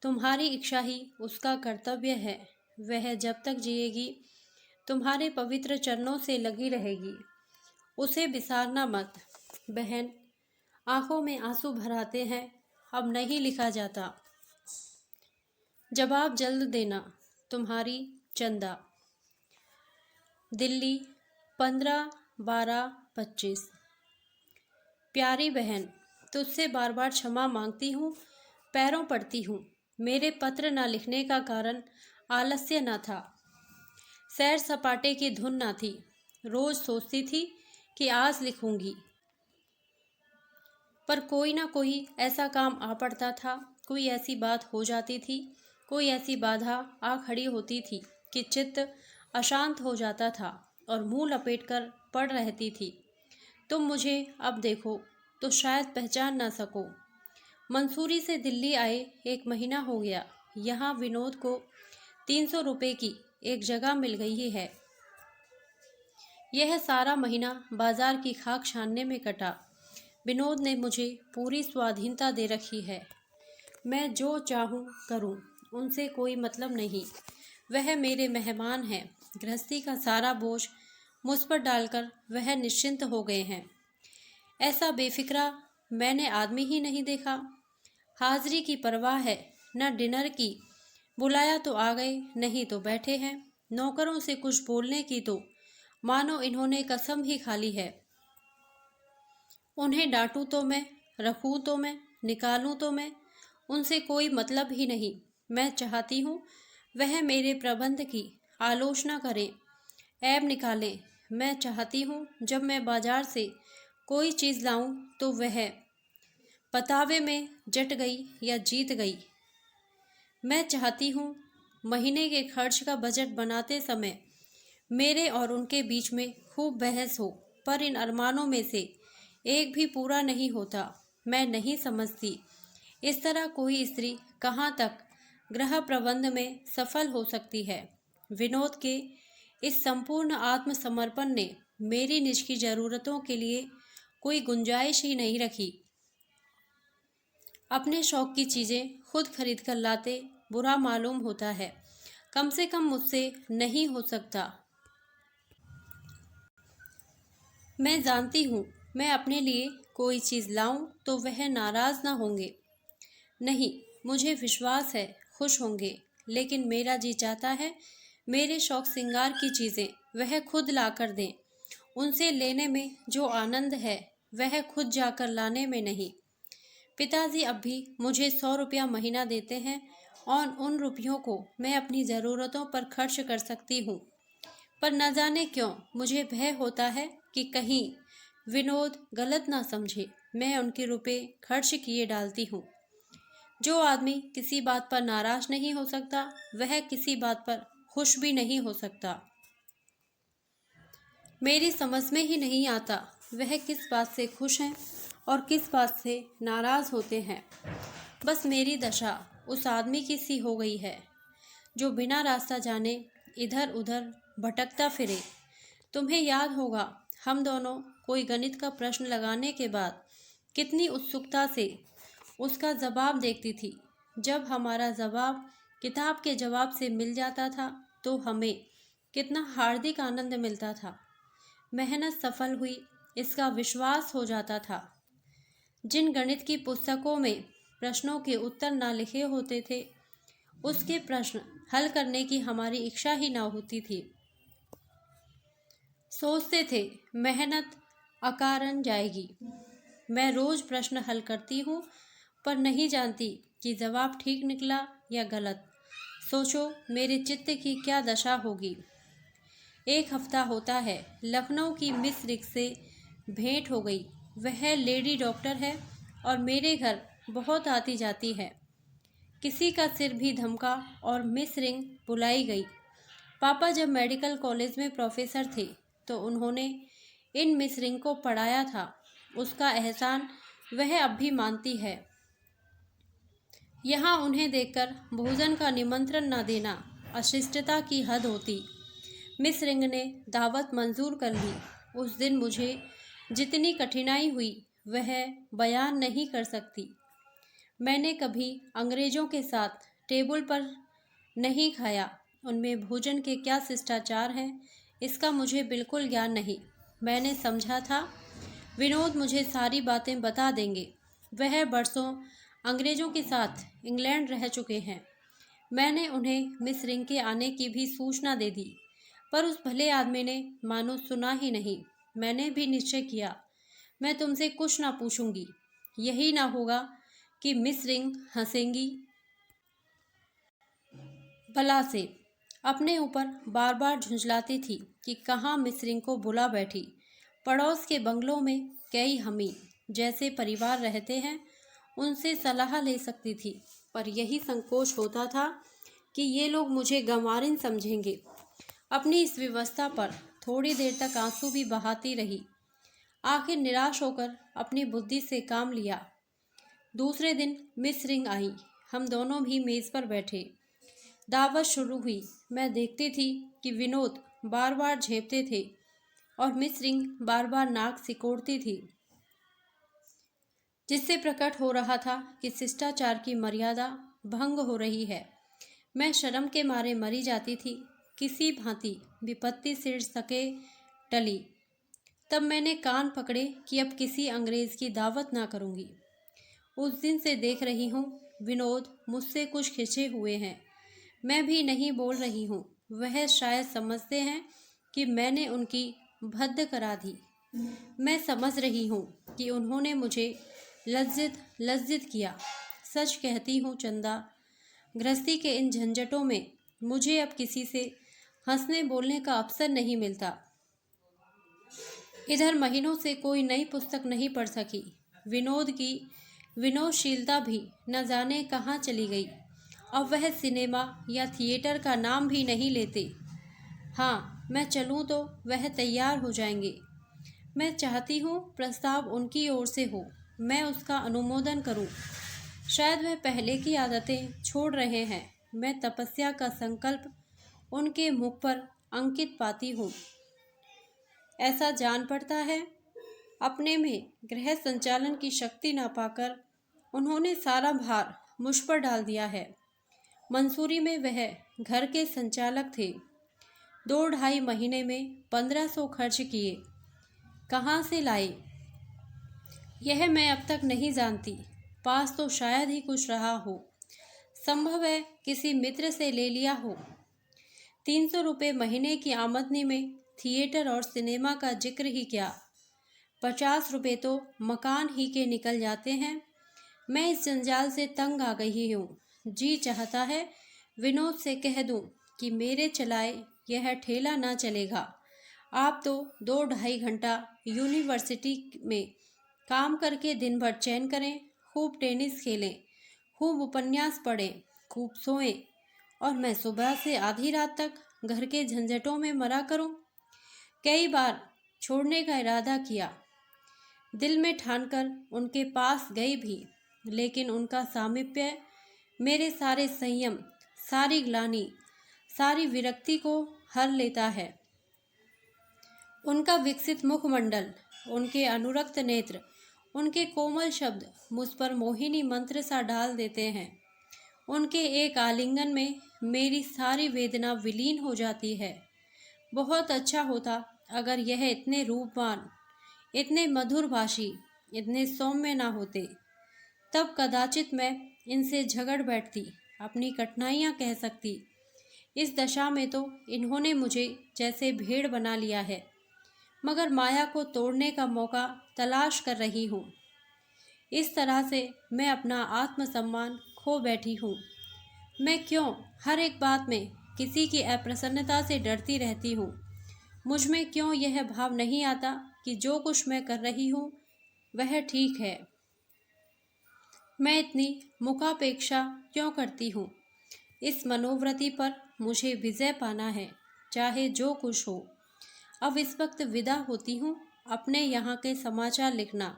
तुम्हारी इच्छा ही उसका कर्तव्य है। वह जब तक जिएगी तुम्हारे पवित्र चरणों से लगी रहेगी। उसे बिसारना मत। बहन, आंखों में आंसू भर आते हैं, अब नहीं लिखा जाता। जवाब जल्द देना। तुम्हारी चंदा। दिल्ली, 15/12/25। प्यारी बहन, तुझसे बार बार क्षमा मांगती हूँ, पैरों पड़ती हूँ। मेरे पत्र न लिखने का कारण आलस्य न था, सैर सपाटे की धुन न थी। रोज सोचती थी कि आज लिखूंगी, पर कोई ना कोई ऐसा काम आ पड़ता था, कोई ऐसी बात हो जाती थी, कोई ऐसी बाधा आ खड़ी होती थी कि चित्त अशांत हो जाता था और मुंह लपेटकर पड़ रहती थी। तुम मुझे अब देखो तो शायद पहचान ना सको। मंसूरी से दिल्ली आए 1 महीना हो गया। यहाँ विनोद को 300 रुपये की एक जगह मिल गई है। यह सारा महीना बाजार की खाक छानने में कटा। विनोद ने मुझे पूरी स्वाधीनता दे रखी है। मैं जो चाहूँ करूँ, उनसे कोई मतलब नहीं। वह मेरे मेहमान हैं। गृहस्थी का सारा बोझ मुझ पर डालकर वह निश्चिंत हो गए हैं। ऐसा बेफिक्रा मैंने आदमी ही नहीं देखा। हाजिरी की परवाह है न डिनर की। बुलाया तो आ गए, नहीं तो बैठे हैं। नौकरों से कुछ बोलने की तो मानो इन्होंने कसम ही खा ली है। उन्हें डांटूं तो मैं, रखूं तो मैं, निकालूं तो मैं, उनसे कोई मतलब ही नहीं। मैं चाहती हूँ वह मेरे प्रबंध की आलोचना करें, ऐब निकालें। मैं चाहती हूँ जब मैं बाजार से कोई चीज़ लाऊं तो वह पतावे में जट गई या जीत गई। मैं चाहती हूँ महीने के खर्च का बजट बनाते समय मेरे और उनके बीच में खूब बहस हो, पर इन अरमानों में से एक भी पूरा नहीं होता। मैं नहीं समझती इस तरह कोई स्त्री कहाँ तक गृह प्रबंध में सफल हो सकती है। विनोद के इस संपूर्ण आत्मसमर्पण ने मेरी निज की जरूरतों के लिए कोई गुंजाइश ही नहीं रखी। अपने शौक की चीज़ें खुद खरीद कर लाते बुरा मालूम होता है, कम से कम मुझसे नहीं हो सकता। मैं जानती हूँ मैं अपने लिए कोई चीज़ लाऊं तो वह नाराज़ ना होंगे। नहीं, मुझे विश्वास है खुश होंगे, लेकिन मेरा जी चाहता है मेरे शौक श्रृंगार की चीज़ें वह खुद ला कर दें। उनसे लेने में जो आनंद है वह खुद जाकर लाने में नहीं। पिताजी अब भी मुझे 100 रुपया महीना देते हैं और उन रुपयों को मैं अपनी ज़रूरतों पर खर्च कर सकती हूँ, पर न जाने क्यों मुझे भय होता है कि कहीं विनोद गलत ना समझे। मैं उनके रुपए खर्च किए डालती हूँ। जो आदमी किसी बात पर नाराज नहीं हो सकता, वह किसी बात पर खुश भी नहीं हो सकता। मेरी समझ में ही नहीं आता वह किस बात से खुश हैं और किस बात से नाराज होते हैं। बस मेरी दशा उस आदमी की सी हो गई है जो बिना रास्ता जाने इधर उधर भटकता फिरे। तुम्हें याद होगा हम दोनों कोई गणित का प्रश्न लगाने के बाद कितनी उत्सुकता से उसका जवाब देखती थी। जब हमारा जवाब किताब के जवाब से मिल जाता था तो हमें कितना हार्दिक आनंद मिलता था। मेहनत सफल हुई इसका विश्वास हो जाता था। जिन गणित की पुस्तकों में प्रश्नों के उत्तर ना लिखे होते थे, उसके प्रश्न हल करने की हमारी इच्छा ही ना होती थी। सोचते थे मेहनत अकारण जाएगी। मैं रोज प्रश्न हल करती हूँ, पर नहीं जानती कि जवाब ठीक निकला या गलत। सोचो मेरे चित्त की क्या दशा होगी। 1 हफ्ता होता है लखनऊ की मिस रिग से भेंट हो गई। वह लेडी डॉक्टर है और मेरे घर बहुत आती जाती है। किसी का सिर भी धमका और मिस रिंग बुलाई गई। पापा जब मेडिकल कॉलेज में प्रोफेसर थे तो उन्होंने इन मिस रिंग को पढ़ाया था। उसका एहसान वह अब भी मानती है। यहाँ उन्हें देखकर भोजन का निमंत्रण न देना अशिष्टता की हद होती। मिस रिंग ने दावत मंजूर कर ली। उस दिन मुझे जितनी कठिनाई हुई वह बयान नहीं कर सकती। मैंने कभी अंग्रेजों के साथ टेबल पर नहीं खाया। उनमें भोजन के क्या शिष्टाचार हैं इसका मुझे बिल्कुल ज्ञान नहीं। मैंने समझा था विनोद मुझे सारी बातें बता देंगे। वह बरसों अंग्रेजों के साथ इंग्लैंड रह चुके हैं। मैंने उन्हें मिस रिंग के आने की भी सूचना दे दी, पर उस भले आदमी ने मानो सुना ही नहीं। मैंने भी निश्चय किया मैं तुमसे कुछ ना पूछूंगी। यही ना होगा कि मिस रिंग हंसेंगी भला से। अपने ऊपर बार बार झुंझलाती थी कि कहाँ मिस रिंग को बुला बैठी। पड़ोस के बंगलों में कई हमी जैसे परिवार रहते हैं, उनसे सलाह ले सकती थी, पर यही संकोच होता था कि ये लोग मुझे गंवारिन समझेंगे। अपनी इस व्यवस्था पर थोड़ी देर तक आंसू भी बहाती रही। आखिर निराश होकर अपनी बुद्धि से काम लिया। दूसरे दिन मिस रिंग आई। हम दोनों भी मेज़ पर बैठे। दावत शुरू हुई। मैं देखती थी कि विनोद बार बार झेपते थे और मिस रिंग बार बार नाक सिकोड़ती थी, जिससे प्रकट हो रहा था कि शिष्टाचार की मर्यादा भंग हो रही है। मैं शर्म के मारे मरी जाती थी। किसी भांति विपत्ति सिर सके टली। तब मैंने कान पकड़े कि अब किसी अंग्रेज की दावत ना करूंगी। उस दिन से देख रही हूँ विनोद मुझसे कुछ खिंचे हुए हैं। मैं भी नहीं बोल रही हूँ। वह शायद समझते हैं कि मैंने उनकी भद्द करा दी। मैं समझ रही हूँ कि उन्होंने मुझे लज्जित किया। सच कहती हूँ चंदा, गृहस्थी के इन झंझटों में मुझे अब किसी से हंसने बोलने का अवसर नहीं मिलता। इधर महीनों से कोई नई पुस्तक नहीं पढ़ सकी। विनोद की विनोदशीलता भी न जाने कहाँ चली गई। अब वह सिनेमा या थिएटर का नाम भी नहीं लेते। हाँ, मैं चलूँ तो वह तैयार हो जाएंगे। मैं चाहती हूँ प्रस्ताव उनकी ओर से हो, मैं उसका अनुमोदन करूँ। शायद वह पहले की आदतें छोड़ रहे हैं। मैं तपस्या का संकल्प उनके मुख पर अंकित पाती हूँ। ऐसा जान पड़ता है अपने में गृह संचालन की शक्ति न पाकर उन्होंने सारा भार मुझ पर डाल दिया है। मंसूरी में वह घर के संचालक थे। 2-2.5 महीने में 1500 खर्च किए। कहाँ से लाए यह मैं अब तक नहीं जानती। पास तो शायद ही कुछ रहा हो। संभव है किसी मित्र से ले लिया हो। 300 रुपये महीने की आमदनी में थिएटर और सिनेमा का जिक्र ही क्या। 50 रुपये तो मकान ही के निकल जाते हैं। मैं इस जंजाल से तंग आ गई हूँ। जी चाहता है विनोद से कह दूँ कि मेरे चलाए यह ठेला ना चलेगा। आप तो 2-2.5 घंटा यूनिवर्सिटी में काम करके दिन भर चैन करें, खूब टेनिस खेलें, खूब उपन्यास पढ़ें, खूब सोएं, और मैं सुबह से आधी रात तक घर के झंझटों में मरा करूं। कई बार छोड़ने का इरादा किया, दिल में ठानकर उनके पास गई भी, लेकिन उनका सामीप्य मेरे सारे संयम, सारी ग्लानि, सारी विरक्ति को हर लेता है। उनका विकसित मुखमंडल, उनके अनुरक्त नेत्र, उनके कोमल शब्द मुझ पर मोहिनी मंत्र सा डाल देते हैं। उनके एक आलिंगन में मेरी सारी वेदना विलीन हो जाती है। बहुत अच्छा होता अगर यह इतने रूपवान, इतने मधुरभाषी, इतने सौम्य ना होते। तब कदाचित मैं इनसे झगड़ बैठती, अपनी कठिनाइयाँ कह सकती। इस दशा में तो इन्होंने मुझे जैसे भेड़ बना लिया है, मगर माया को तोड़ने का मौका तलाश कर रही हूँ। इस तरह से मैं अपना आत्मसम्मान खो बैठी हूँ। मैं क्यों हर एक बात में किसी की अप्रसन्नता से डरती रहती हूँ? मुझ में क्यों यह भाव नहीं आता कि जो कुछ मैं कर रही हूँ वह ठीक है? मैं इतनी मुखापेक्षा क्यों करती हूँ? इस मनोवृत्ति पर मुझे विजय पाना है, चाहे जो कुछ हो। अब इस वक्त विदा होती हूँ। अपने यहाँ के समाचार लिखना।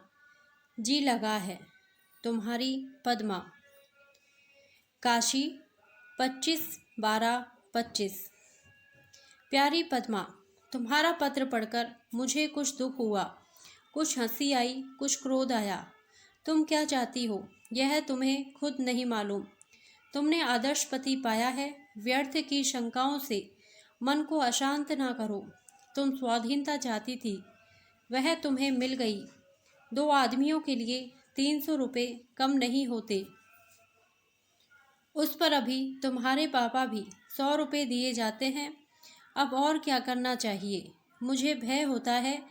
जी लगा है। तुम्हारी पद्मा। काशी 25/12/25। प्यारी पद्मा, तुम्हारा पत्र पढ़कर मुझे कुछ दुख हुआ, कुछ हंसी आई, कुछ क्रोध आया। तुम क्या चाहती हो यह तुम्हें खुद नहीं मालूम। तुमने आदर्श पति पाया है। व्यर्थ की शंकाओं से मन को अशांत ना करो। तुम स्वाधीनता चाहती थी, वह तुम्हें मिल गई। 2 आदमियों के लिए 300 रुपये कम नहीं होते। उस पर अभी तुम्हारे पापा भी 100 रुपये दिए जाते हैं। अब और क्या करना चाहिए। मुझे भय होता है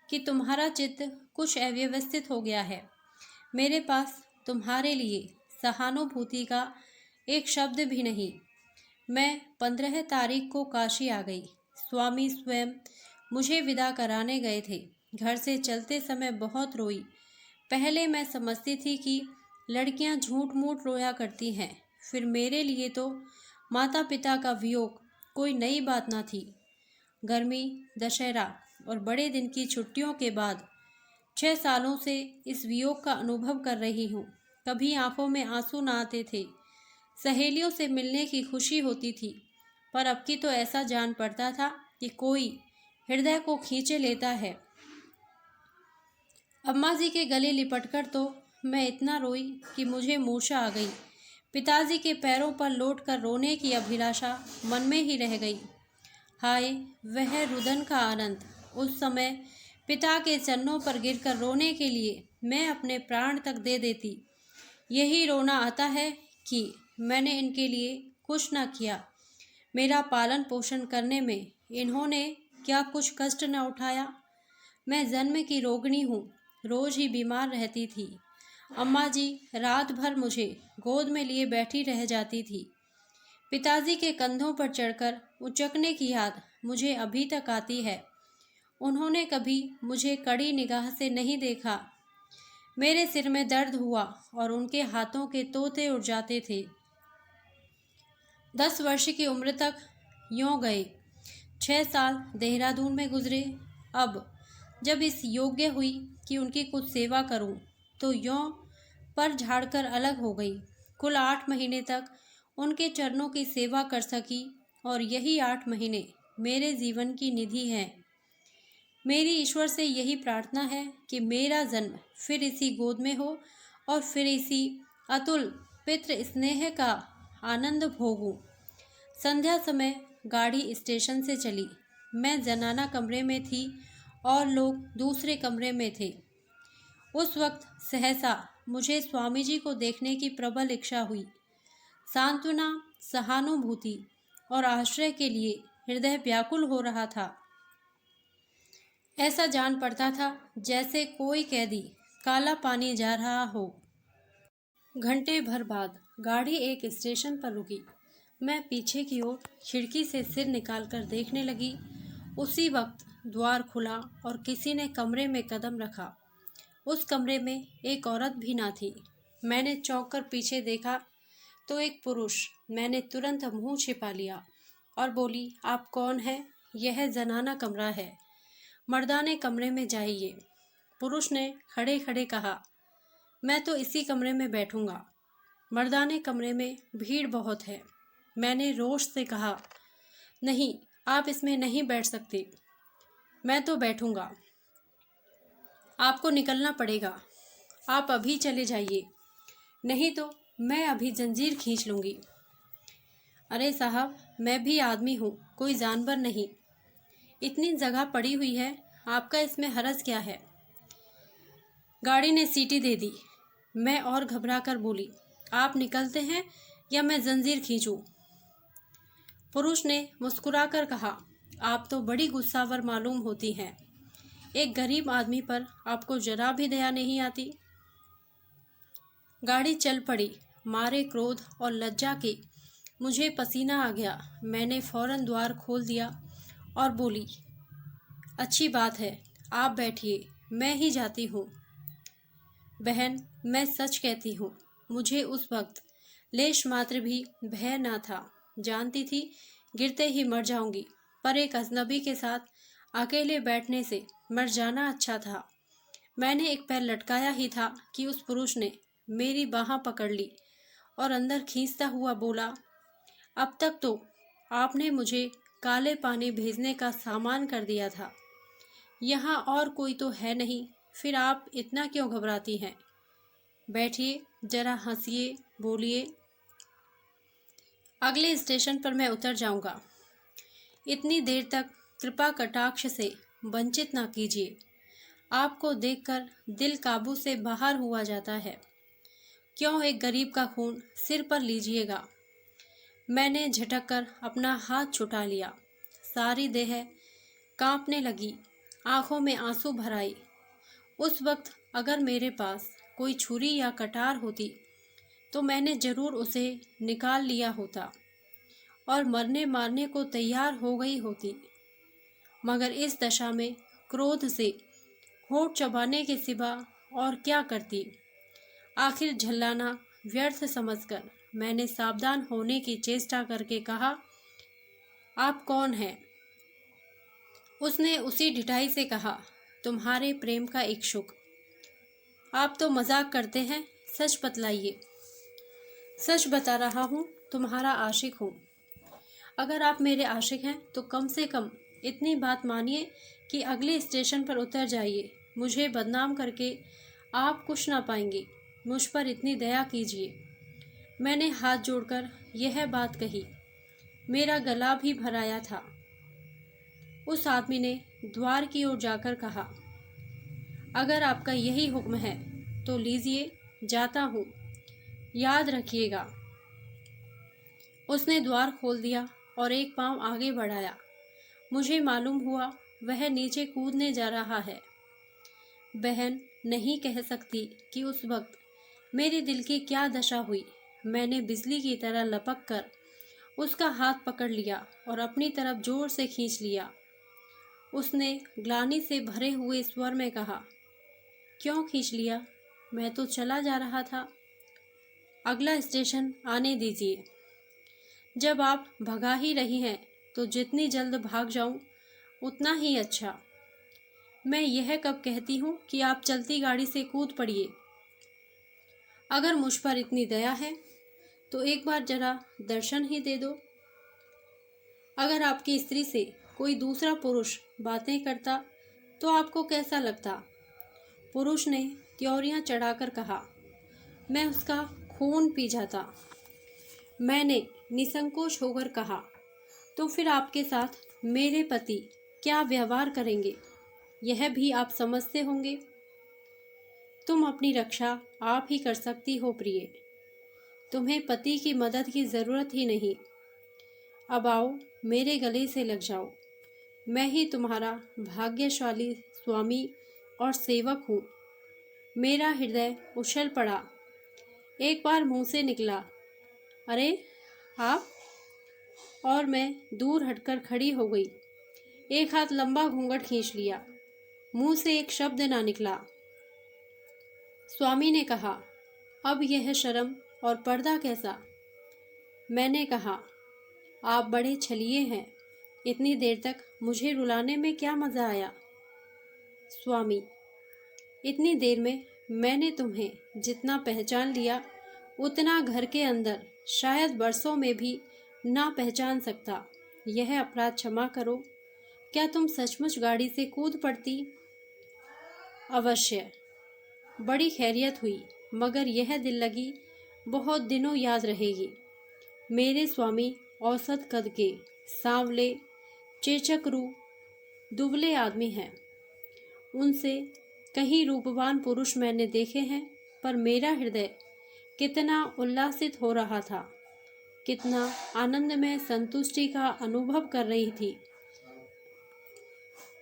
कि तुम्हारा चित्त कुछ अव्यवस्थित हो गया है। मेरे पास तुम्हारे लिए सहानुभूति का एक शब्द भी नहीं। मैं 15 तारीख को काशी आ गई। स्वामी स्वयं मुझे विदा कराने गए थे। घर से चलते समय बहुत रोई। पहले मैं समझती थी कि लड़कियां झूठ मूठ रोया करती हैं, फिर मेरे लिए तो माता पिता का वियोग कोई नई बात ना थी। गर्मी, दशहरा और बड़े दिन की छुट्टियों के बाद 6 सालों से इस वियोग का अनुभव कर रही हूँ। कभी आंखों में आंसू ना आते थे। सहेलियों से मिलने की खुशी होती थी, पर अब की तो ऐसा जान पड़ता था कि कोई हृदय को खींचे लेता है। अम्मा जी के गले लिपटकर तो मैं इतना रोई कि मुझे मूर्छा आ गई। पिताजी के पैरों पर लौटकर रोने की अभिलाषा मन में ही रह गई। हाय, वह रुदन का आनंद! उस समय पिता के चरणों पर गिरकर रोने के लिए मैं अपने प्राण तक दे देती। यही रोना आता है कि मैंने इनके लिए कुछ न किया। मेरा पालन पोषण करने में इन्होंने क्या कुछ कष्ट न उठाया। मैं जन्म की रोगिणी हूँ, रोज ही बीमार रहती थी। अम्मा जी रात भर मुझे गोद में लिए बैठी रह जाती थी। पिताजी के कंधों पर चढ़कर उचकने की याद मुझे अभी तक आती है। उन्होंने कभी मुझे कड़ी निगाह से नहीं देखा। मेरे सिर में दर्द हुआ और उनके हाथों के तोते उड़ जाते थे। 10 वर्ष की उम्र तक यूँ गए। 6 साल देहरादून में गुजरे। अब जब इस योग्य हुई कि उनकी कुछ सेवा करूं, तो यूँ पर झाड़कर अलग हो गई। कुल 8 महीने तक उनके चरणों की सेवा कर सकी और यही 8 महीने मेरे जीवन की निधि हैं। मेरी ईश्वर से यही प्रार्थना है कि मेरा जन्म फिर इसी गोद में हो और फिर इसी अतुल पितृ स्नेह का आनंद भोगूं। संध्या समय गाड़ी स्टेशन से चली। मैं जनाना कमरे में थी और लोग दूसरे कमरे में थे। उस वक्त सहसा मुझे स्वामी जी को देखने की प्रबल इच्छा हुई। सांत्वना, सहानुभूति और आश्रय के लिए हृदय व्याकुल हो रहा था। ऐसा जान पड़ता था जैसे कोई कैदी काला पानी जा रहा हो। घंटे भर बाद गाड़ी एक स्टेशन पर रुकी। मैं पीछे की ओर खिड़की से सिर निकालकर देखने लगी। उसी वक्त द्वार खुला और किसी ने कमरे में कदम रखा। उस कमरे में एक औरत भी ना थी। मैंने चौंक कर पीछे देखा तो एक पुरुष। मैंने तुरंत मुंह छिपा लिया और बोली, आप कौन हैं? यह जनाना कमरा है, मर्दाने कमरे में जाइए। पुरुष ने खड़े खड़े कहा, मैं तो इसी कमरे में बैठूंगा। मर्दाने कमरे में भीड़ बहुत है। मैंने रोष से कहा, नहीं, आप इसमें नहीं बैठ सकते। मैं तो बैठूंगा। आपको निकलना पड़ेगा। आप अभी चले जाइए, नहीं तो मैं अभी जंजीर खींच लूँगी। अरे साहब, मैं भी आदमी हूँ, कोई जानवर नहीं। इतनी जगह पड़ी हुई है, आपका इसमें हरज क्या है? गाड़ी ने सीटी दे दी। मैं और घबरा कर बोली, आप निकलते हैं या मैं जंजीर खींचूं? पुरुष ने मुस्कुराकर कहा, आप तो बड़ी गुस्सावर मालूम होती हैं। एक गरीब आदमी पर आपको जरा भी दया नहीं आती। गाड़ी चल पड़ी। मारे क्रोध और लज्जा के मुझे पसीना आ गया। मैंने फौरन द्वार खोल दिया और बोली, अच्छी बात है, आप बैठिए, मैं ही जाती हूँ। बहन, मैं सच कहती हूँ, मुझे उस वक्त लेश मात्र भी भय ना था। जानती थी गिरते ही मर जाऊंगी, पर एक अजनबी के साथ अकेले बैठने से मर जाना अच्छा था। मैंने एक पैर लटकाया ही था कि उस पुरुष ने मेरी बाँह पकड़ ली और अंदर खींचता हुआ बोला, अब तक तो आपने मुझे काले पानी भेजने का सामान कर दिया था। यहाँ और कोई तो है नहीं, फिर आप इतना क्यों घबराती हैं? बैठिए, जरा हंसिए, बोलिए। अगले स्टेशन पर मैं उतर जाऊंगा। इतनी देर तक कृपा कटाक्ष से वंचित ना कीजिए। आपको देखकर दिल काबू से बाहर हुआ जाता है। क्यों एक गरीब का खून सिर पर लीजिएगा? मैंने झटक कर अपना हाथ छुटा लिया। सारी देह कांपने लगी, आंखों में आंसू भर आए। उस वक्त अगर मेरे पास कोई छुरी या कटार होती तो मैंने जरूर उसे निकाल लिया होता और मरने मारने को तैयार हो गई होती, मगर इस दशा में क्रोध से होठ चबाने के सिवा और क्या करती। आखिर झल्लाना व्यर्थ समझकर मैंने सावधान होने की चेष्टा करके कहा, आप कौन हैं? उसने उसी ढिठाई से कहा, तुम्हारे प्रेम का इच्छुक। आप तो मजाक करते हैं, सच बतलाइए। सच बता रहा हूँ, तुम्हारा आशिक हूँ। अगर आप मेरे आशिक हैं तो कम से कम इतनी बात मानिए कि अगले स्टेशन पर उतर जाइए। मुझे बदनाम करके आप कुछ ना पाएंगे। मुझ पर इतनी दया कीजिए। मैंने हाथ जोड़कर यह बात कही। मेरा गला भी भराया था। उस आदमी ने द्वार की ओर जाकर कहा, अगर आपका यही हुक्म है तो लीजिए, जाता हूँ, याद रखिएगा। उसने द्वार खोल दिया और एक पांव आगे बढ़ाया। मुझे मालूम हुआ वह नीचे कूदने जा रहा है। बहन नहीं कह सकती कि उस वक्त मेरे दिल की क्या दशा हुई। मैंने बिजली की तरह लपक कर उसका हाथ पकड़ लिया और अपनी तरफ जोर से खींच लिया। उसने ग्लानि से भरे हुए स्वर में कहा, क्यों खींच लिया? मैं तो चला जा रहा था। अगला स्टेशन आने दीजिए। जब आप भगा ही रही हैं तो जितनी जल्द भाग जाऊं उतना ही अच्छा। मैं यह कब कहती हूँ कि आप चलती गाड़ी से कूद पड़िए। अगर मुझ पर इतनी दया है तो एक बार जरा दर्शन ही दे दो। अगर आपकी स्त्री से कोई दूसरा पुरुष बातें करता तो आपको कैसा लगता? पुरुष ने त्योरियां चढ़ाकर कहा, मैं उसका खून पी जाता। मैंने निसंकोच होकर कहा, तो फिर आपके साथ मेरे पति क्या व्यवहार करेंगे यह भी आप समझते होंगे। तुम अपनी रक्षा आप ही कर सकती हो प्रिय। तुम्हें पति की मदद की जरूरत ही नहीं। अब आओ, मेरे गले से लग जाओ। मैं ही तुम्हारा भाग्यशाली स्वामी और सेवक हूँ। मेरा हृदय उछल पड़ा। एक बार मुंह से निकला, अरे आप? और मैं दूर हटकर खड़ी हो गई। एक हाथ लंबा घूंघट खींच लिया। मुंह से एक शब्द ना निकला। स्वामी ने कहा, अब यह शर्म और पर्दा कैसा? मैंने कहा, आप बड़े छलिए हैं। इतनी देर तक मुझे रुलाने में क्या मजा आया? स्वामी, इतनी देर में मैंने तुम्हें जितना पहचान लिया उतना घर के अंदर शायद बरसों में भी ना पहचान सकता। यह अपराध क्षमा करो। क्या तुम सचमुच गाड़ी से कूद पड़ती? अवश्य। बड़ी खैरियत हुई, मगर यह दिल लगी बहुत दिनों याद रहेगी। मेरे स्वामी औसत कद के, सांवले, चेचकरू, दुबले आदमी हैं। उनसे कहीं रूपवान पुरुष मैंने देखे हैं, पर मेरा हृदय कितना उल्लासित हो रहा था, कितना आनंद में संतुष्टि का अनुभव कर रही थी,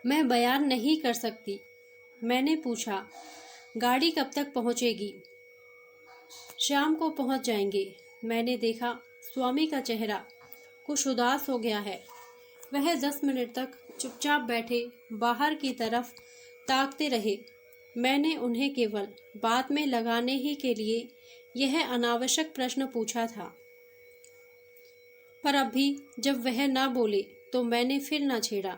मैं बयान नहीं कर सकती। मैंने पूछा, गाड़ी कब तक पहुंचेगी? शाम को पहुंच जाएंगे। मैंने देखा स्वामी का चेहरा कुछ उदास हो गया है। वह 10 मिनट तक चुपचाप बैठे बाहर की तरफ ताकते रहे। मैंने उन्हें केवल बात में लगाने ही के लिए यह अनावश्यक प्रश्न पूछा था, पर अभी जब वह ना बोले तो मैंने फिर ना छेड़ा।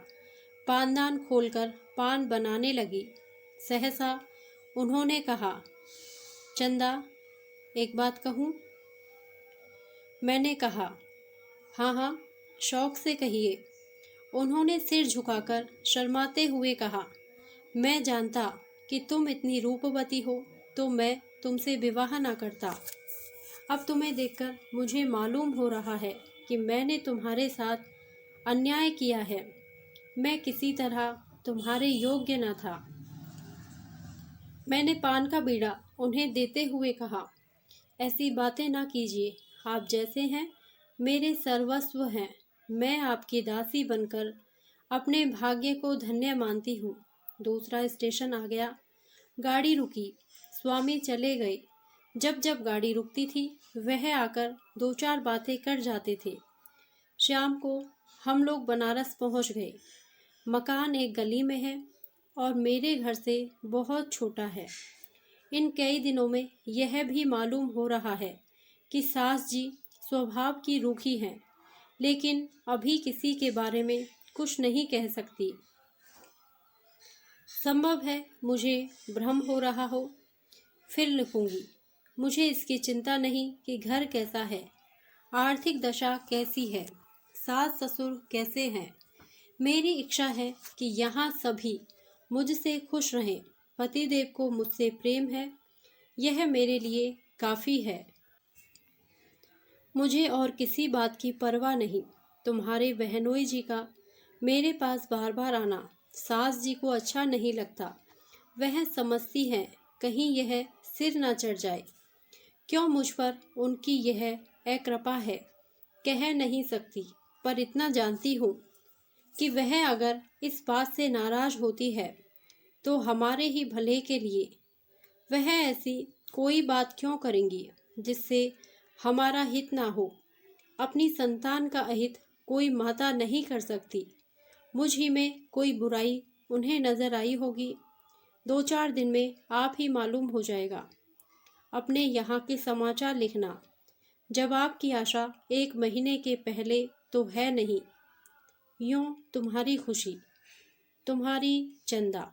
पानदान खोलकर पान बनाने लगी। सहसा उन्होंने कहा, चंदा, एक बात कहूँ? मैंने कहा, हाँ हाँ, शौक से कहिए। उन्होंने सिर झुकाकर शर्माते हुए कहा, मैं जानता कि तुम इतनी रूपवती हो तो मैं तुमसे विवाह ना करता। अब तुम्हें देखकर मुझे मालूम हो रहा है कि मैंने तुम्हारे साथ अन्याय किया है। मैं किसी तरह तुम्हारे योग्य न था। मैंने पान का बीड़ा उन्हें देते हुए कहा, ऐसी बातें ना कीजिए। आप जैसे हैं मेरे सर्वस्व हैं। मैं आपकी दासी बनकर अपने भाग्य को धन्य मानती हूँ। दूसरा स्टेशन आ गया। गाड़ी रुकी। स्वामी चले गए। जब जब गाड़ी रुकती थी वह आकर दो चार बातें कर जाते थे। शाम को हम लोग बनारस पहुँच गए। मकान एक गली में है और मेरे घर से बहुत छोटा है। इन कई दिनों में यह भी मालूम हो रहा है कि सास जी स्वभाव की रूखी हैं, लेकिन अभी किसी के बारे में कुछ नहीं कह सकती। संभव है मुझे भ्रम हो रहा हो। फिर लिखूंगी। मुझे इसकी चिंता नहीं कि घर कैसा है, आर्थिक दशा कैसी है, सास ससुर कैसे हैं। मेरी इच्छा है कि यहाँ सभी मुझसे खुश रहें। पतिदेव को मुझसे प्रेम है, यह मेरे लिए काफ़ी है। मुझे और किसी बात की परवाह नहीं। तुम्हारे बहनोई जी का मेरे पास बार बार आना सास जी को अच्छा नहीं लगता। वह समझती हैं कहीं यह सिर न चढ़ जाए। क्यों मुझ पर उनकी यह अकृपा है कह नहीं सकती, पर इतना जानती हूँ कि वह अगर इस बात से नाराज होती है तो हमारे ही भले के लिए। वह ऐसी कोई बात क्यों करेंगी जिससे हमारा हित ना हो। अपनी संतान का अहित कोई माता नहीं कर सकती। मुझ ही में कोई बुराई उन्हें नजर आई होगी। 2-4 दिन में आप ही मालूम हो जाएगा। अपने यहाँ के समाचार लिखना। जवाब की आशा 1 महीने के पहले तो है नहीं। यूं तुम्हारी खुशी। तुम्हारी चंदा।